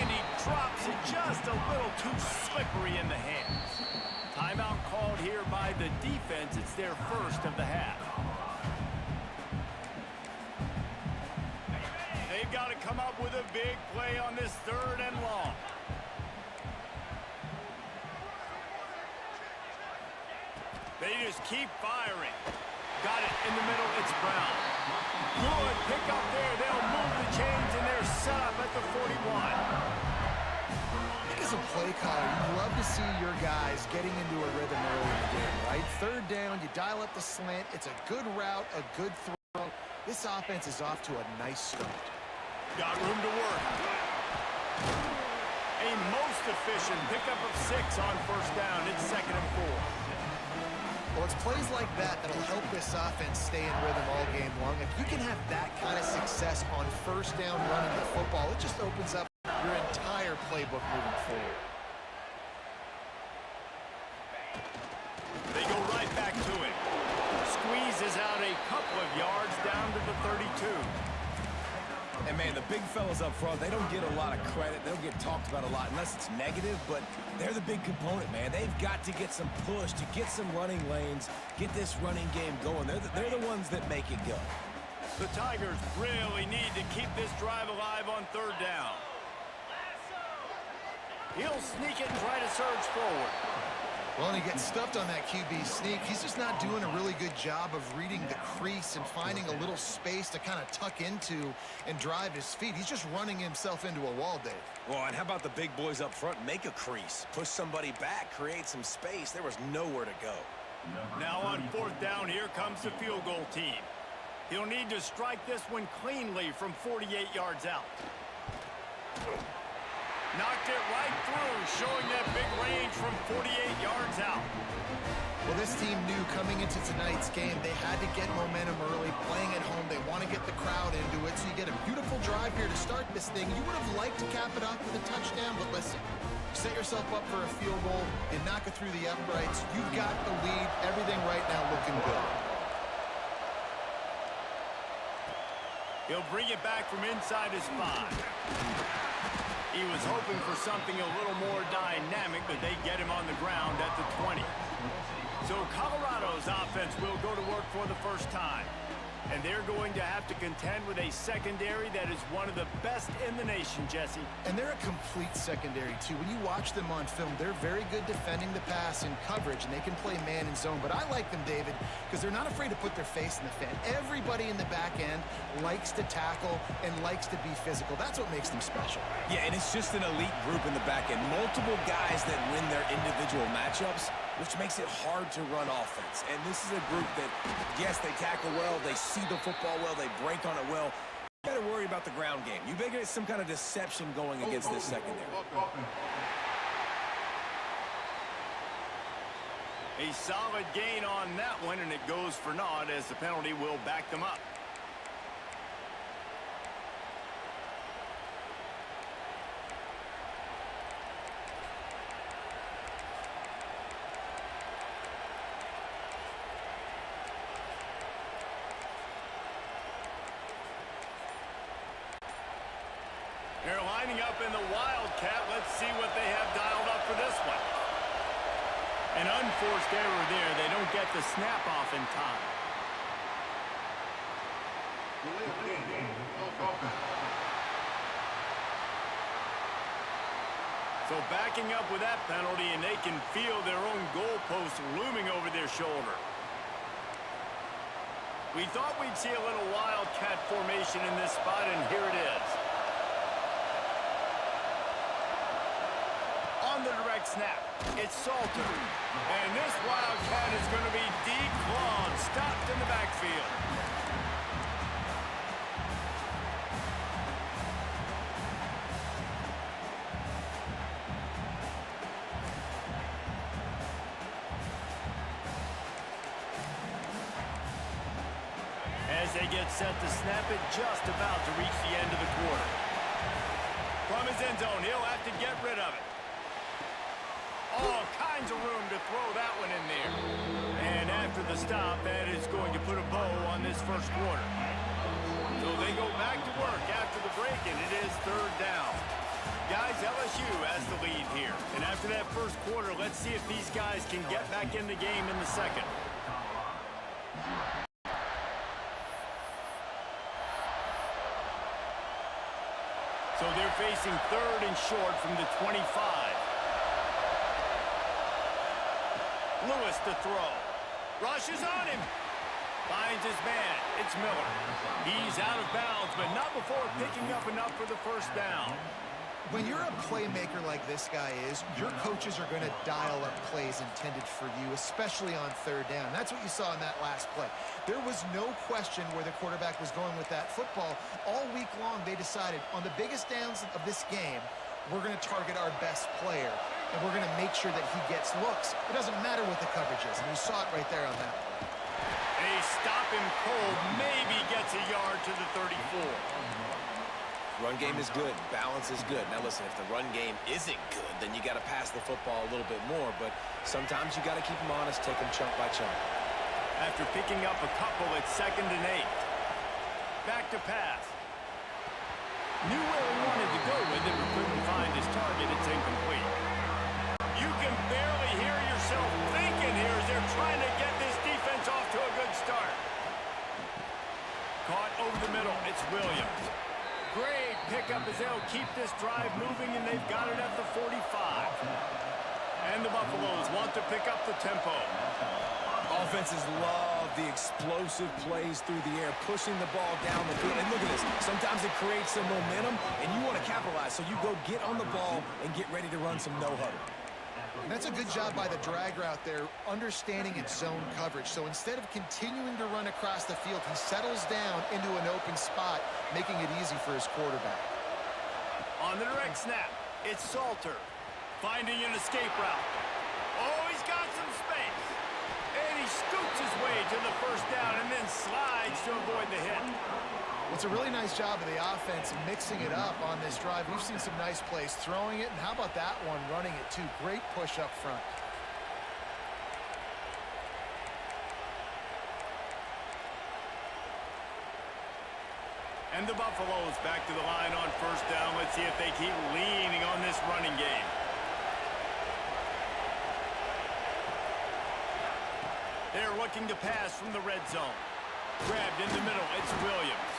And he drops it just a little too slippery in the hands. Timeout called here by the defense. It's their 1st of the half. They've got to come up with a big play on this 3rd and long. They just keep firing. Got it in the middle. It's Brown. Good pick up there. They'll move the chains, and they're set up at the 41. As a play caller, you love to see your guys getting into a rhythm early in the game, right? 3rd down, you dial up the slant. It's a good route, a good throw. This offense is off to a nice start. Got room to work. A most efficient pickup of 6 on first down. It's 2nd and 4. Well, it's plays like that that'll help this offense stay in rhythm all game long. If you can have that kind of success on first down running the football, it just opens up your entire playbook moving forward. They go right back to it. Squeezes out a couple of yards down to the 32. And, man, the big fellas up front, they don't get a lot of credit. They don't get talked about a lot unless it's negative, but they're the big component, man. They've got to get some push, to get some running lanes, get this running game going. They're the ones that make it go. The Tigers really need to keep this drive alive on 3rd down. He'll sneak it and try to surge forward. Well, and he gets stuffed on that QB sneak. He's just not doing a really good job of reading the crease and finding a little space to kind of tuck into and drive his feet. He's just running himself into a wall, Dave. Well, and how about the big boys up front? Make a crease. Push somebody back. Create some space. There was nowhere to go. Now on 4th down, here comes the field goal team. He'll need to strike this one cleanly from 48 yards out. Knocked it right through, showing that big range from 48 yards out. Well, this team knew coming into tonight's game they had to get momentum early, playing at home. They want to get the crowd into it, so you get a beautiful drive here to start this thing. You would have liked to cap it off with a touchdown, but listen, set yourself up for a field goal, you knock it through the uprights, you've got the lead, everything right now looking good. He'll bring it back from inside his 5. He was hoping for something a little more dynamic, but they get him on the ground at the 20. So Colorado's offense will go to work for the first time. And they're going to have to contend with a secondary that is one of the best in the nation, Jesse. And they're a complete secondary, too. When you watch them on film, they're very good defending the pass and coverage, and they can play man and zone. But I like them, David, because they're not afraid to put their face in the fan. Everybody in the back end likes to tackle and likes to be physical. That's what makes them special. Yeah, and it's just an elite group in the back end. Multiple guys that win their individual matchups, which makes it hard to run offense. And this is a group that, yes, they tackle well, they see the football well, they break on it well. You got to worry about the ground game. You better get some kind of deception going against this secondary. A solid gain on that one, and it goes for naught as the penalty will back them up. They're lining up in the Wildcat. Let's see what they have dialed up for this one. An unforced error there. They don't get the snap off in time. So backing up with that penalty, and they can feel their own goalpost looming over their shoulder. We thought we'd see a little Wildcat formation in this spot, and here it is. On the direct snap, it's Salter. And this Wildcat is going to be declawed, stopped in the backfield. As they get set to snap it, just about to reach the end of the quarter. From his end zone, he'll have to get rid of it. All kinds of room to throw that one in there. And after the stop, that is going to put a bow on this first quarter. So they go back to work after the break, and it is 3rd down. Guys, LSU has the lead here. And after that first quarter, let's see if these guys can get back in the game in the second. So they're facing 3rd and short from the 25. Lewis to throw. Rushes on him. Finds his man. It's Miller. He's out of bounds, but not before picking up enough for the first down. When you're a playmaker like this guy is, your coaches are going to dial up plays intended for you, especially on 3rd down. That's what you saw in that last play. There was no question where the quarterback was going with that football. All week long, they decided on the biggest downs of this game, we're going to target our best player, and we're going to make sure that he gets looks. It doesn't matter what the coverage is, and you saw it right there on that play. They stop him cold, maybe gets a yard to the 34. Run game is good. Balance is good. Now, listen, if the run game isn't good, then you got to pass the football a little bit more, but sometimes you got to keep them honest, take them chunk by chunk. After picking up a couple, it's 2nd and 8. Back to pass. Knew where he wanted to go with it, but couldn't find his target. It's incomplete. You can barely hear yourself thinking here as they're trying to get this defense off to a good start. Caught over the middle. It's Williams. Great pickup as they'll keep this drive moving, and they've got it at the 45. And the Buffaloes want to pick up the tempo. Offenses love the explosive plays through the air, pushing the ball down the field. And look at this. Sometimes it creates some momentum, and you want to capitalize. So you go get on the ball and get ready to run some no-huddle. And that's a good job by the drag route there, understanding its zone coverage. So instead of continuing to run across the field, he settles down into an open spot, making it easy for his quarterback. On the direct snap, it's Salter, finding an escape route. Oh, he's got some space. And he scoots his way to the first down and then slides to avoid the hit. It's a really nice job of the offense mixing it up on this drive. We've seen some nice plays throwing it, and how about that one running it too? Great push up front. And the Buffaloes back to the line on first down. Let's see if they keep leaning on this running game. They're looking to pass from the red zone. Grabbed in the middle, it's Williams.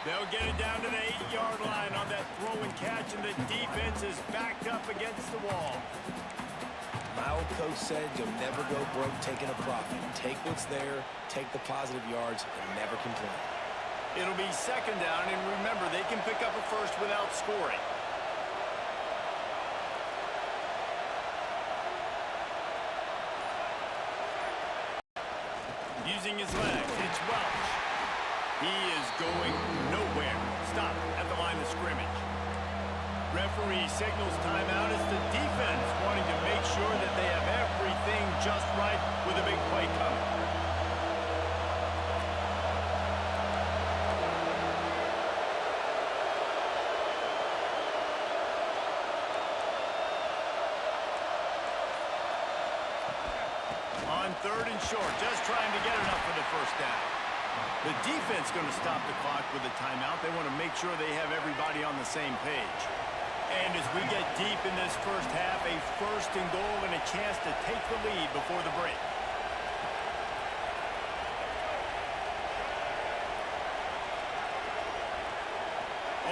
They'll get it down to the 8-yard line on that throw and catch, and the defense is backed up against the wall. My old coach said you'll never go broke taking a profit. Take what's there, take the positive yards, and never complain. It'll be 2nd down, and remember, they can pick up a first without scoring. Using his legs, it's Welch. He is going nowhere. Stop at the line of scrimmage. Referee signals timeout as the defense wanting to make sure that they have everything just right with a big play coming. On 3rd and short, just trying to get enough for the first down. The defense going to stop the clock with a timeout. They want to make sure they have everybody on the same page. And as we get deep in this first half, a 1st and goal and a chance to take the lead before the break.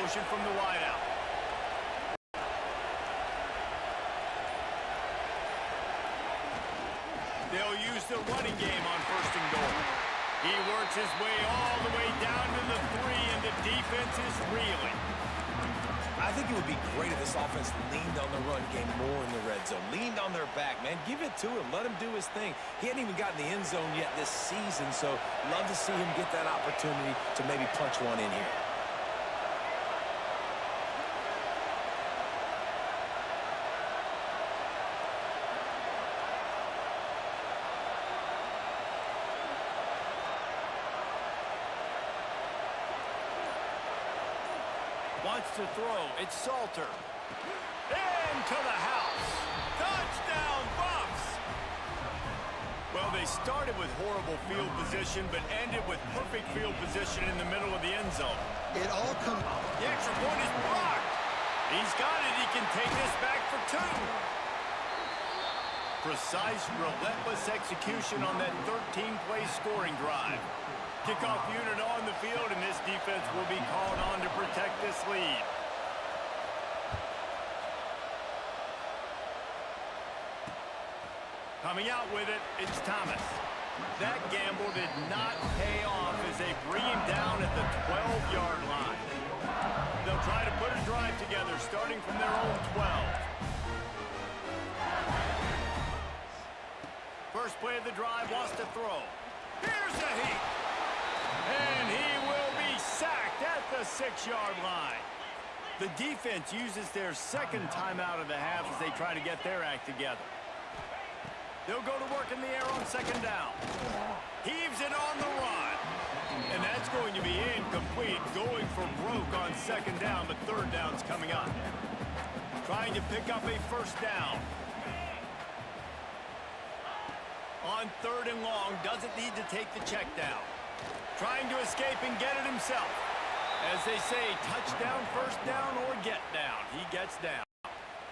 Motion from the wideout. They'll use the running game on 1st and goal. He works his way all the way down to the 3, and the defense is reeling. I think it would be great if this offense leaned on the run game more in the red zone. Leaned on their back, man. Give it to him. Let him do his thing. He hadn't even gotten the end zone yet this season, so love to see him get that opportunity to maybe punch one in here. Wants to throw. It's Salter. Into the house. Touchdown, Buffs! Well, they started with horrible field position, but ended with perfect field position in the middle of the end zone. It all comes... The extra point is blocked. He's got it. He can take this back for 2. Precise, relentless execution on that 13-play scoring drive. Kickoff unit on the field, and this defense will be called on to protect this lead. Coming out with it, it's Thomas. That gamble did not pay off as they bring him down at the 12-yard line. They'll try to put a drive together starting from their own 12. First play of the drive, wants to throw. Here's a heat. And he will be sacked at the 6-yard line. The defense uses their second timeout of the half as they try to get their act together. They'll go to work in the air on second down. Heaves it on the run. And that's going to be incomplete, going for broke on second down, but third down's coming up. Trying to pick up a first down. On third and long, doesn't need to take the check down. Trying to escape and get it himself. As they say, touchdown, first down, or get down. He gets down.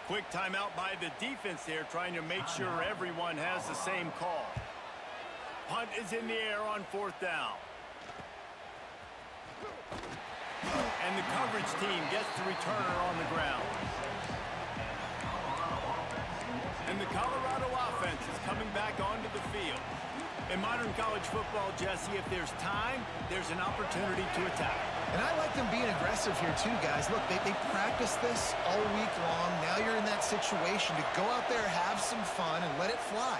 Quick timeout by the defense there, trying to make sure everyone has the same call. Punt is in the air on fourth down. And the coverage team gets the returner on the ground. And the Colorado offense is coming back onto the field. In modern college football, Jesse, if there's time, there's an opportunity to attack. And I like them being aggressive here too, guys. Look, they practice this all week long. Now you're in that situation to go out there, have some fun, and let it fly.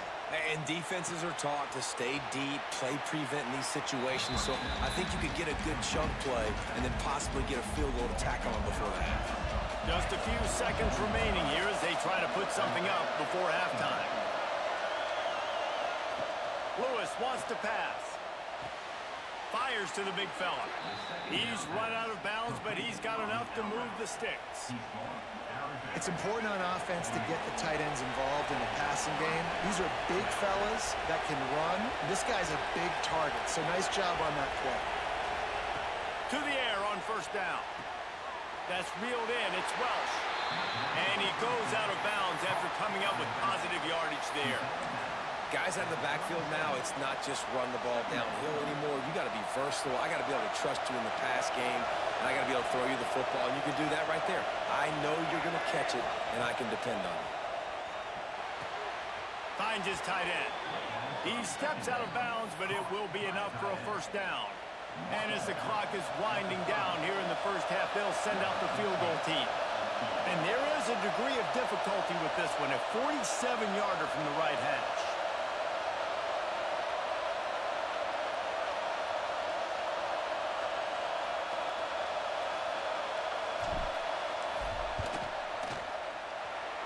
And defenses are taught to stay deep, play prevent in these situations. So I think you could get a good chunk play and then possibly get a field goal to tack on before the half. Just a few seconds remaining here as they try to put something up before halftime. Lewis wants to pass. Fires to the big fella. He's run out of bounds, but he's got enough to move the sticks. It's important on offense to get the tight ends involved in the passing game. These are big fellas that can run. This guy's a big target, so nice job on that play. To the air on first down. That's reeled in. It's Welsh. And he goes out of bounds after coming up with positive yardage there. Guys out of the backfield now, it's not just run the ball downhill anymore. You got to be versatile. I got to be able to trust you in the pass game, and I got to be able to throw you the football, and you can do that right there. I know you're going to catch it, and I can depend on it. Finds his tight end. He steps out of bounds, but it will be enough for a first down. And as the clock is winding down here in the first half, they'll send out the field goal team. And there is a degree of difficulty with this one, a 47-yarder from the right hash.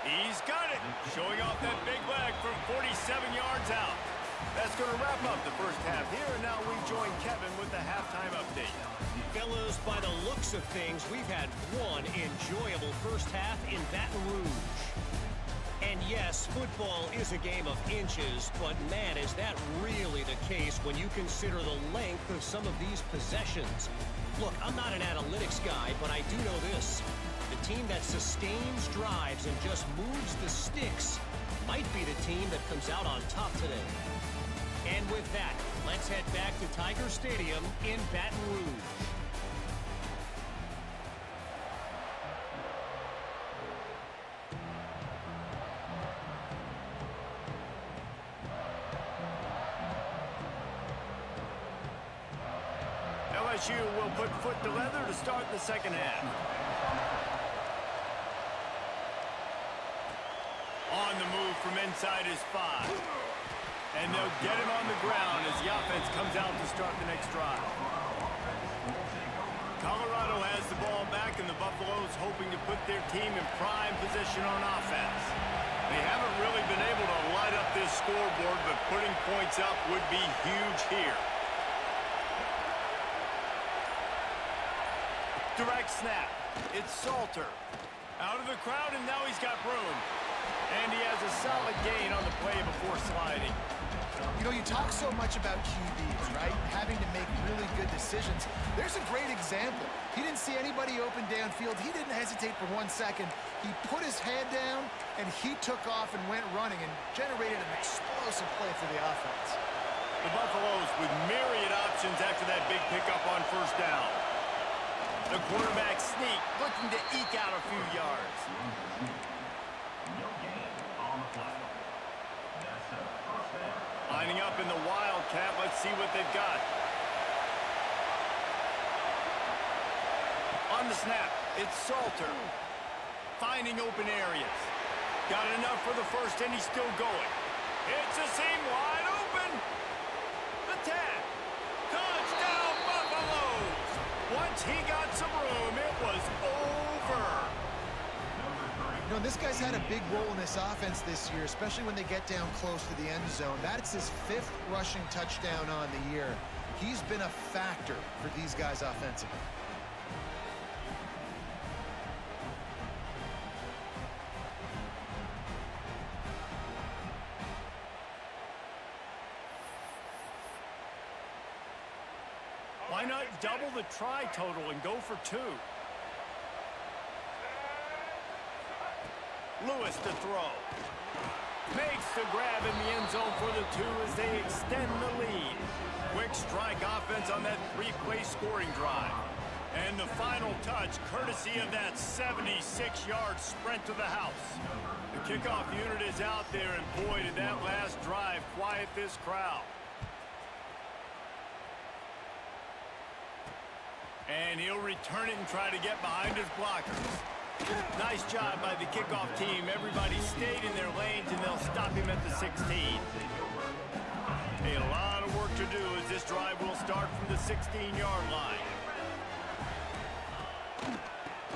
He's got it, showing off that big leg from 47 yards out. That's going to wrap up the first half here, and now we join Kevin with the halftime update. Fellas, by the looks of things, we've had one enjoyable first half in Baton Rouge. And yes, football is a game of inches, but man, is that really the case when you consider the length of some of these possessions. Look, I'm not an analytics guy, but I do know this. The team that sustains drives and just moves the sticks might be the team that comes out on top today. And with that, let's head back to Tiger Stadium in Baton Rouge. LSU will put foot to leather to start the second half. On the move from inside his 5. And they'll get him on the ground as the offense comes out to start the next drive. Colorado has the ball back, and the Buffaloes hoping to put their team in prime position on offense. They haven't really been able to light up this scoreboard, but putting points up would be huge here. Direct snap. It's Salter. Out of the crowd, and now he's got room. And he has a solid gain on the play before sliding. You know, you talk so much about QBs, right? Having to make really good decisions. There's a great example. He didn't see anybody open downfield. He didn't hesitate for 1 second. He put his head down, and he took off and went running and generated an explosive play for the offense. The Buffaloes with myriad options after that big pickup on first down. The quarterback sneak, looking to eke out a few yards. Lining up in the Wildcat. Let's see what they've got. On the snap, it's Salter. Finding open areas. Got enough for the first, and he's still going. It's a seam wide open. The tag. Touchdown, Buffaloes. Once he got some room, it was over. know, this guy's had a big role in this offense this year, especially when they get down close to the end zone. That's his 5th rushing touchdown on the year. He's been a factor for these guys offensively. Why not double the try total and go for 2? Lewis to throw. Makes the grab in the end zone for the 2 as they extend the lead. Quick strike offense on that 3-play scoring drive. And the final touch, courtesy of that 76-yard sprint to the house. The kickoff unit is out there, and boy, did that last drive quiet this crowd. And he'll return it and try to get behind his blockers. Nice job by the kickoff team. Everybody stayed in their lanes, and they'll stop him at the 16. A lot of work to do as this drive will start from the 16-yard line.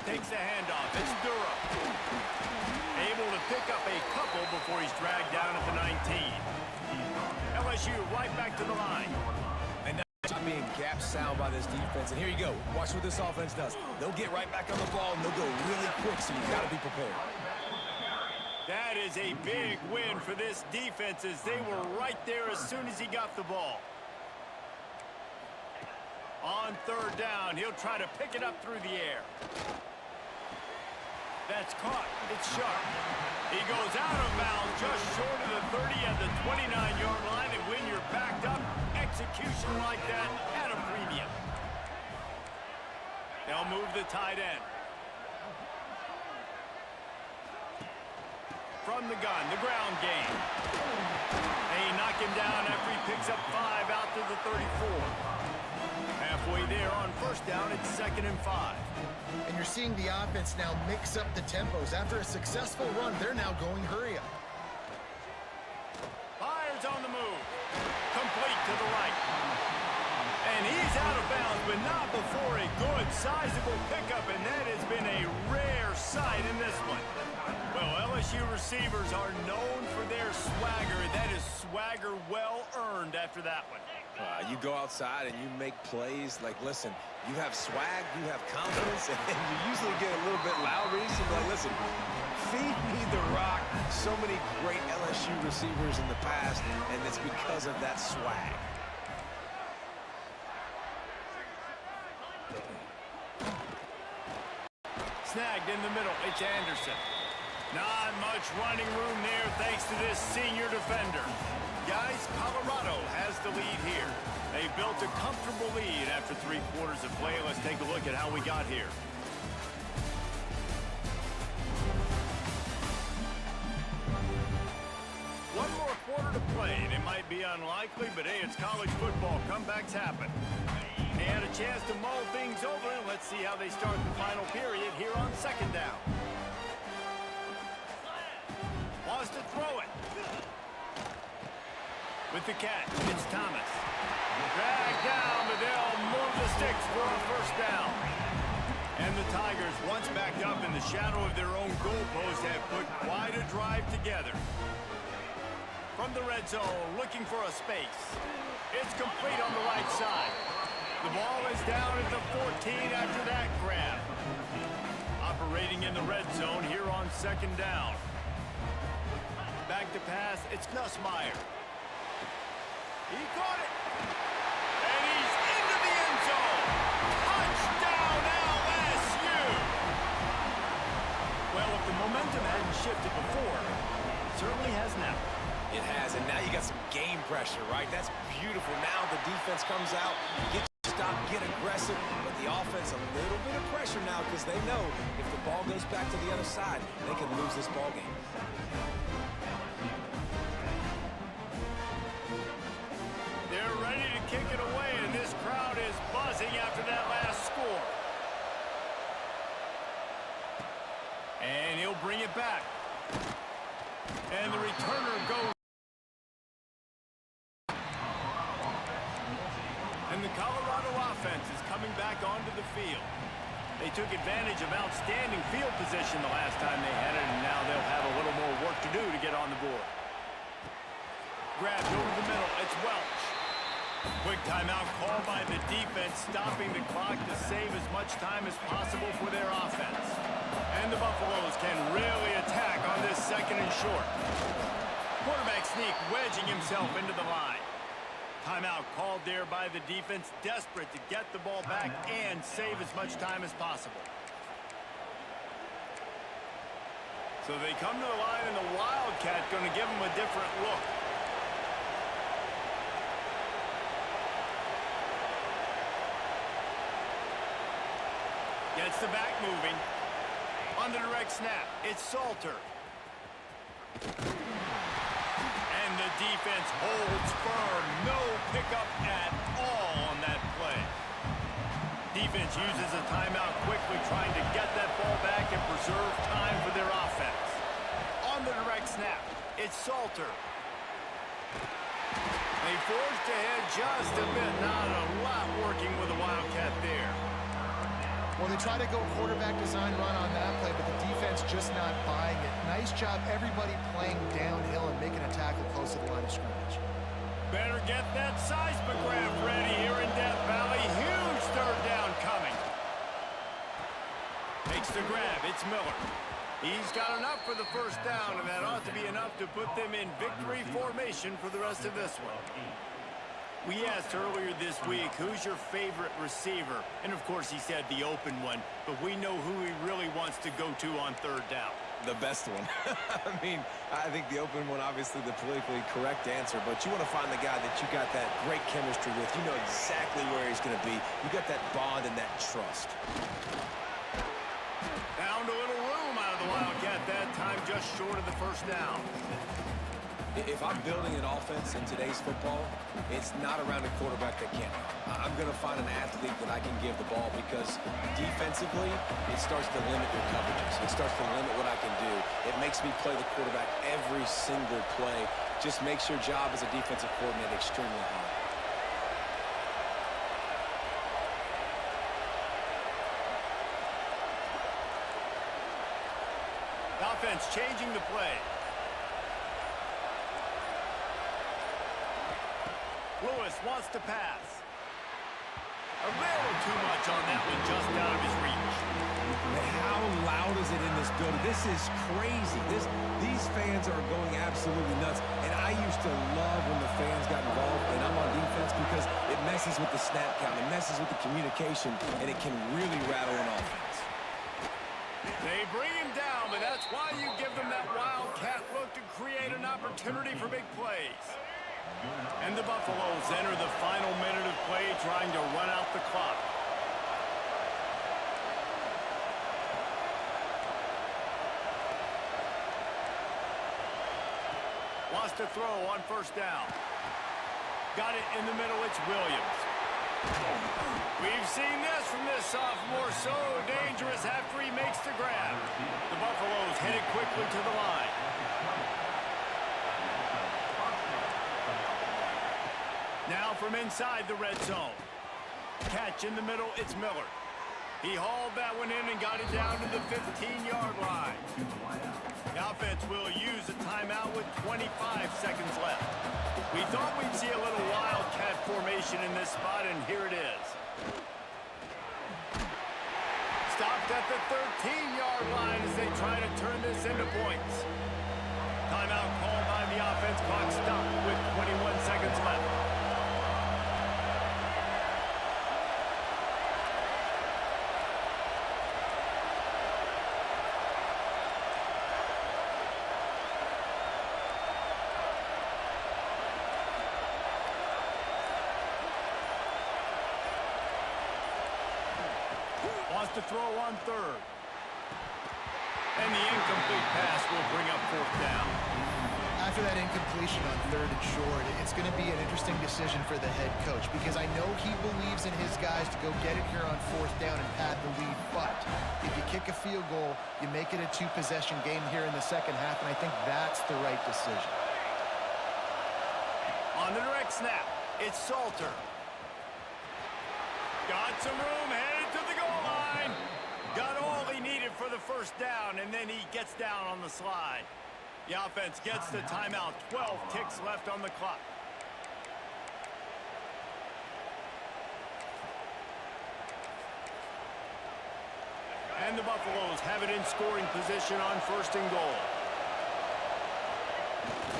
Takes the handoff. It's Durham. Able to pick up a couple before he's dragged down at the 19. LSU right back to the line. Being gapped sound by this defense, and here you go. Watch what this offense does. They'll get right back on the ball, and they'll go really quick, so you've got to be prepared. That is a big win for this defense as they were right there as soon as he got the ball. On 3rd down, he'll try to pick it up through the air. That's caught. It's sharp. He goes out of bounds just short of the 30 at the 29-yard line, and when you're backed up, execution like that at a premium. They'll move the tight end. From the gun, the ground game. They knock him down after he picks up 5 out to the 34. Halfway there on 1st down, it's 2nd and 5. And you're seeing the offense now mix up the tempos. After a successful run, they're now going hurry up. Fires on the move. Complete to the right. And he's out of bounds, but not before a good, sizable pickup, and that has been a rare sight in this one. Well, LSU receivers are known for their swagger. That is swagger well earned after that one. You go outside and you make plays. Like, listen, you have swag, you have confidence, and you usually get a little bit loud. Like, listen, feed me the rock. So many great LSU receivers in the past, and it's because of that swag. Snagged in the middle. It's Anderson. Not much running room there thanks to this senior defender. Guys, Colorado has the lead here. They built a comfortable lead after 3 quarters of play. Let's take a look at how we got here. One more quarter to play, and it might be unlikely, but hey, it's college football. Comebacks happen. They had a chance to mull things over, and let's see how they start the final period here on 2nd down. Wants to throw it. With the catch, it's Thomas. Dragged down, but they'll move the sticks for a 1st down. And the Tigers, once backed up in the shadow of their own goalpost, have put quite a drive together. From the red zone, looking for a space. It's complete on the right side. The ball is down at the 14 after that grab. Operating in the red zone here on 2nd down. Back to pass, it's Nussmeier. He caught it. And he's into the end zone. Touchdown, LSU. Well, if the momentum hadn't shifted before, it certainly has now. It has, and now you got some game pressure, right? That's beautiful. Now the defense comes out, get stop, get aggressive, but the offense a little bit of pressure now because they know if the ball goes back to the other side, they can lose this ball game. They're ready to kick it away, and this crowd is buzzing after that last score. And he'll bring it back. And the returner goes. And the Colorado offense is coming back onto the field. They took advantage of outstanding field position the last time they had it, and now they'll have a little more work to do to get on the board. Grabbed over the middle. It's Welch. Quick timeout called by the defense, stopping the clock to save as much time as possible for their offense. And the Buffaloes can really attack on this second and short. Quarterback sneak, wedging himself into the line. Timeout called there by the defense, desperate to get the ball back and save as much time as possible. So they come to the line, and the Wildcat going to give them a different look. Gets the back moving. On the direct snap, it's Salter. And the defense holds firm. No pickup at all on that play. Defense uses a timeout quickly, trying to get that ball back and preserve time for their offense. On the direct snap, it's Salter. They forced ahead just a bit. Not a lot working with the Wildcat there. Well, they try to go quarterback design run on that play, but the defense just not buying it. Nice job, everybody playing downhill and making a tackle close to the line of scrimmage. Better get that seismograph ready here in Death Valley. Huge third down coming. Makes the grab. It's Miller. He's got enough for the first down, and that ought to be enough to put them in victory formation for the rest of this one. We asked earlier this week, who's your favorite receiver? And, of course, he said the open one, but we know who he really wants to go to on third down. The best one. I mean, I think the open one, obviously the politically correct answer, but you want to find the guy that you got that great chemistry with. You know exactly where he's going to be. You got that bond and that trust. Found a little room out of the Wildcat that time, just short of the first down. If I'm building an offense in today's football, it's not around a quarterback that can't run. I'm going to find an athlete that I can give the ball, because defensively, it starts to limit your coverages. It starts to limit what I can do. It makes me play the quarterback every single play. Just makes your job as a defensive coordinator extremely hard. Offense changing the play. Lewis wants to pass. A little too much on that one, just out of his reach. How loud is it in this building? This is crazy. These fans are going absolutely nuts. And I used to love when the fans got involved and I'm on defense, because it messes with the snap count. It messes with the communication, and it can really rattle an offense. They bring him down, but that's why you give them that Wildcat look to create an opportunity for big plays. And the Buffaloes enter the final minute of play, trying to run out the clock. Wants to throw on first down. Got it in the middle. It's Williams. We've seen this from this sophomore. So dangerous after he makes the grab. The Buffaloes headed quickly to the line. Now from inside the red zone. Catch in the middle, it's Miller. He hauled that one in and got it down to the 15-yard line. The offense will use a timeout with 25 seconds left. We thought we'd see a little Wildcat formation in this spot, and here it is. Stopped at the 13-yard line as they try to turn this into points. Timeout called by the offense. Clock stopped with 21 seconds left. Wants to throw on third. And the incomplete pass will bring up fourth down. After that incompletion on third and short, it's going to be an interesting decision for the head coach, because I know he believes in his guys to go get it here on fourth down and pad the lead. But if you kick a field goal, you make it a two-possession game here in the second half, and I think that's the right decision. On the direct snap, it's Salter. Got some room, headed to the goal line. for the first down, and then he gets down on the slide. The offense gets the timeout. 12 ticks left on the clock. And the Buffaloes have it in scoring position on 1st and goal.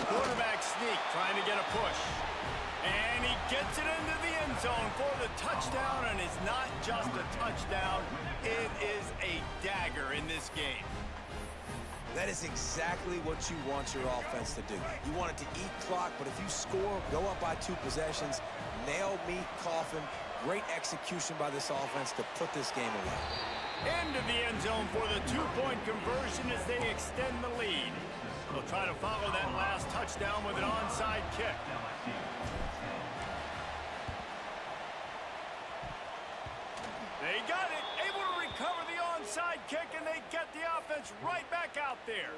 Quarterback sneak, trying to get a push. And he gets it into the end zone for the touchdown, and it's not just a touchdown, it is a dagger in this game. That is exactly what you want your offense to do. You want it to eat clock, but if you score, go up by 2 possessions, nail meat coffin, great execution by this offense to put this game away. Into the end zone for the 2-point conversion as they extend the lead. They'll try to follow that last touchdown with an onside kick. They got it, able to recover the onside kick, and they get the offense right back out there.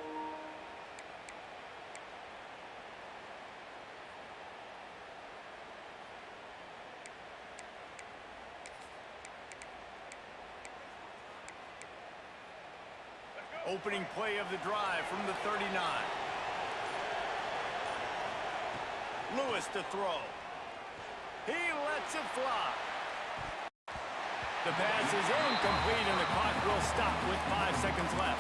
Opening play of the drive from the 39. Lewis to throw. He lets it fly. The pass is incomplete, and the clock will stop with 5 seconds left.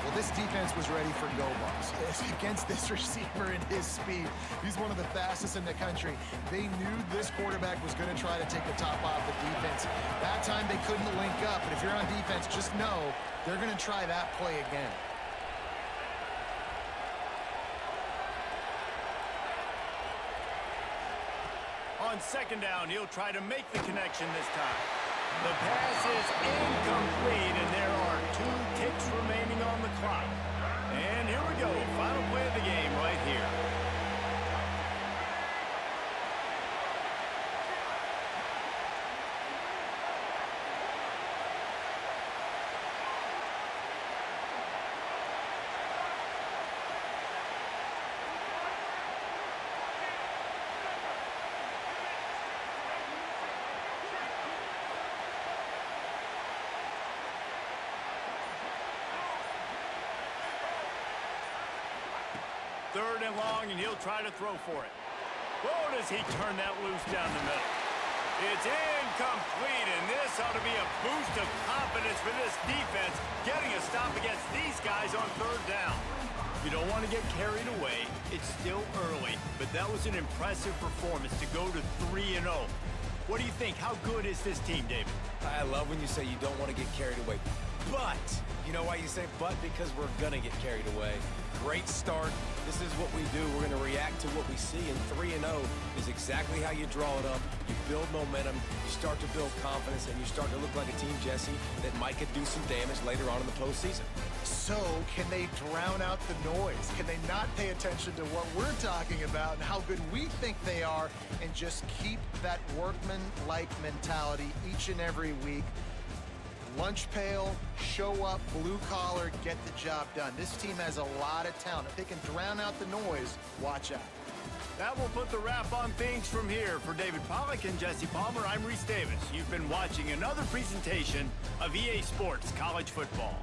Well, this defense was ready for go bucks. Against this receiver and his speed, he's one of the fastest in the country. They knew this quarterback was going to try to take the top off the defense. That time they couldn't link up, but if you're on defense, just know they're going to try that play again. On 2nd down, he'll try to make the connection this time. The pass is incomplete, and there are 2 ticks remaining on the clock. And here we go, final play of the game right here. Third and long, and he'll try to throw for it. Oh, does he turn that loose down the middle? It's incomplete, and this ought to be a boost of confidence for this defense, getting a stop against these guys on 3rd down. You don't want to get carried away. It's still early, but that was an impressive performance to go to 3-0. What do you think? How good is this team, David? I love when you say you don't want to get carried away. But, you know why you say but? Because we're going to get carried away. Great start. This is what we do. We're going to react to what we see, and 3-0 is exactly how you draw it up. You build momentum, you start to build confidence, and you start to look like a team, Jesse, that might could do some damage later on in the postseason. So, can they drown out the noise? Can they not pay attention to what we're talking about and how good we think they are, and just keep that workman-like mentality each and every week? Lunch pail, show up, blue collar, get the job done. This team has a lot of talent. If they can drown out the noise, watch out. That will put the wrap on things from here. For David Pollack and Jesse Palmer, I'm Reese Davis. You've been watching another presentation of EA Sports College Football.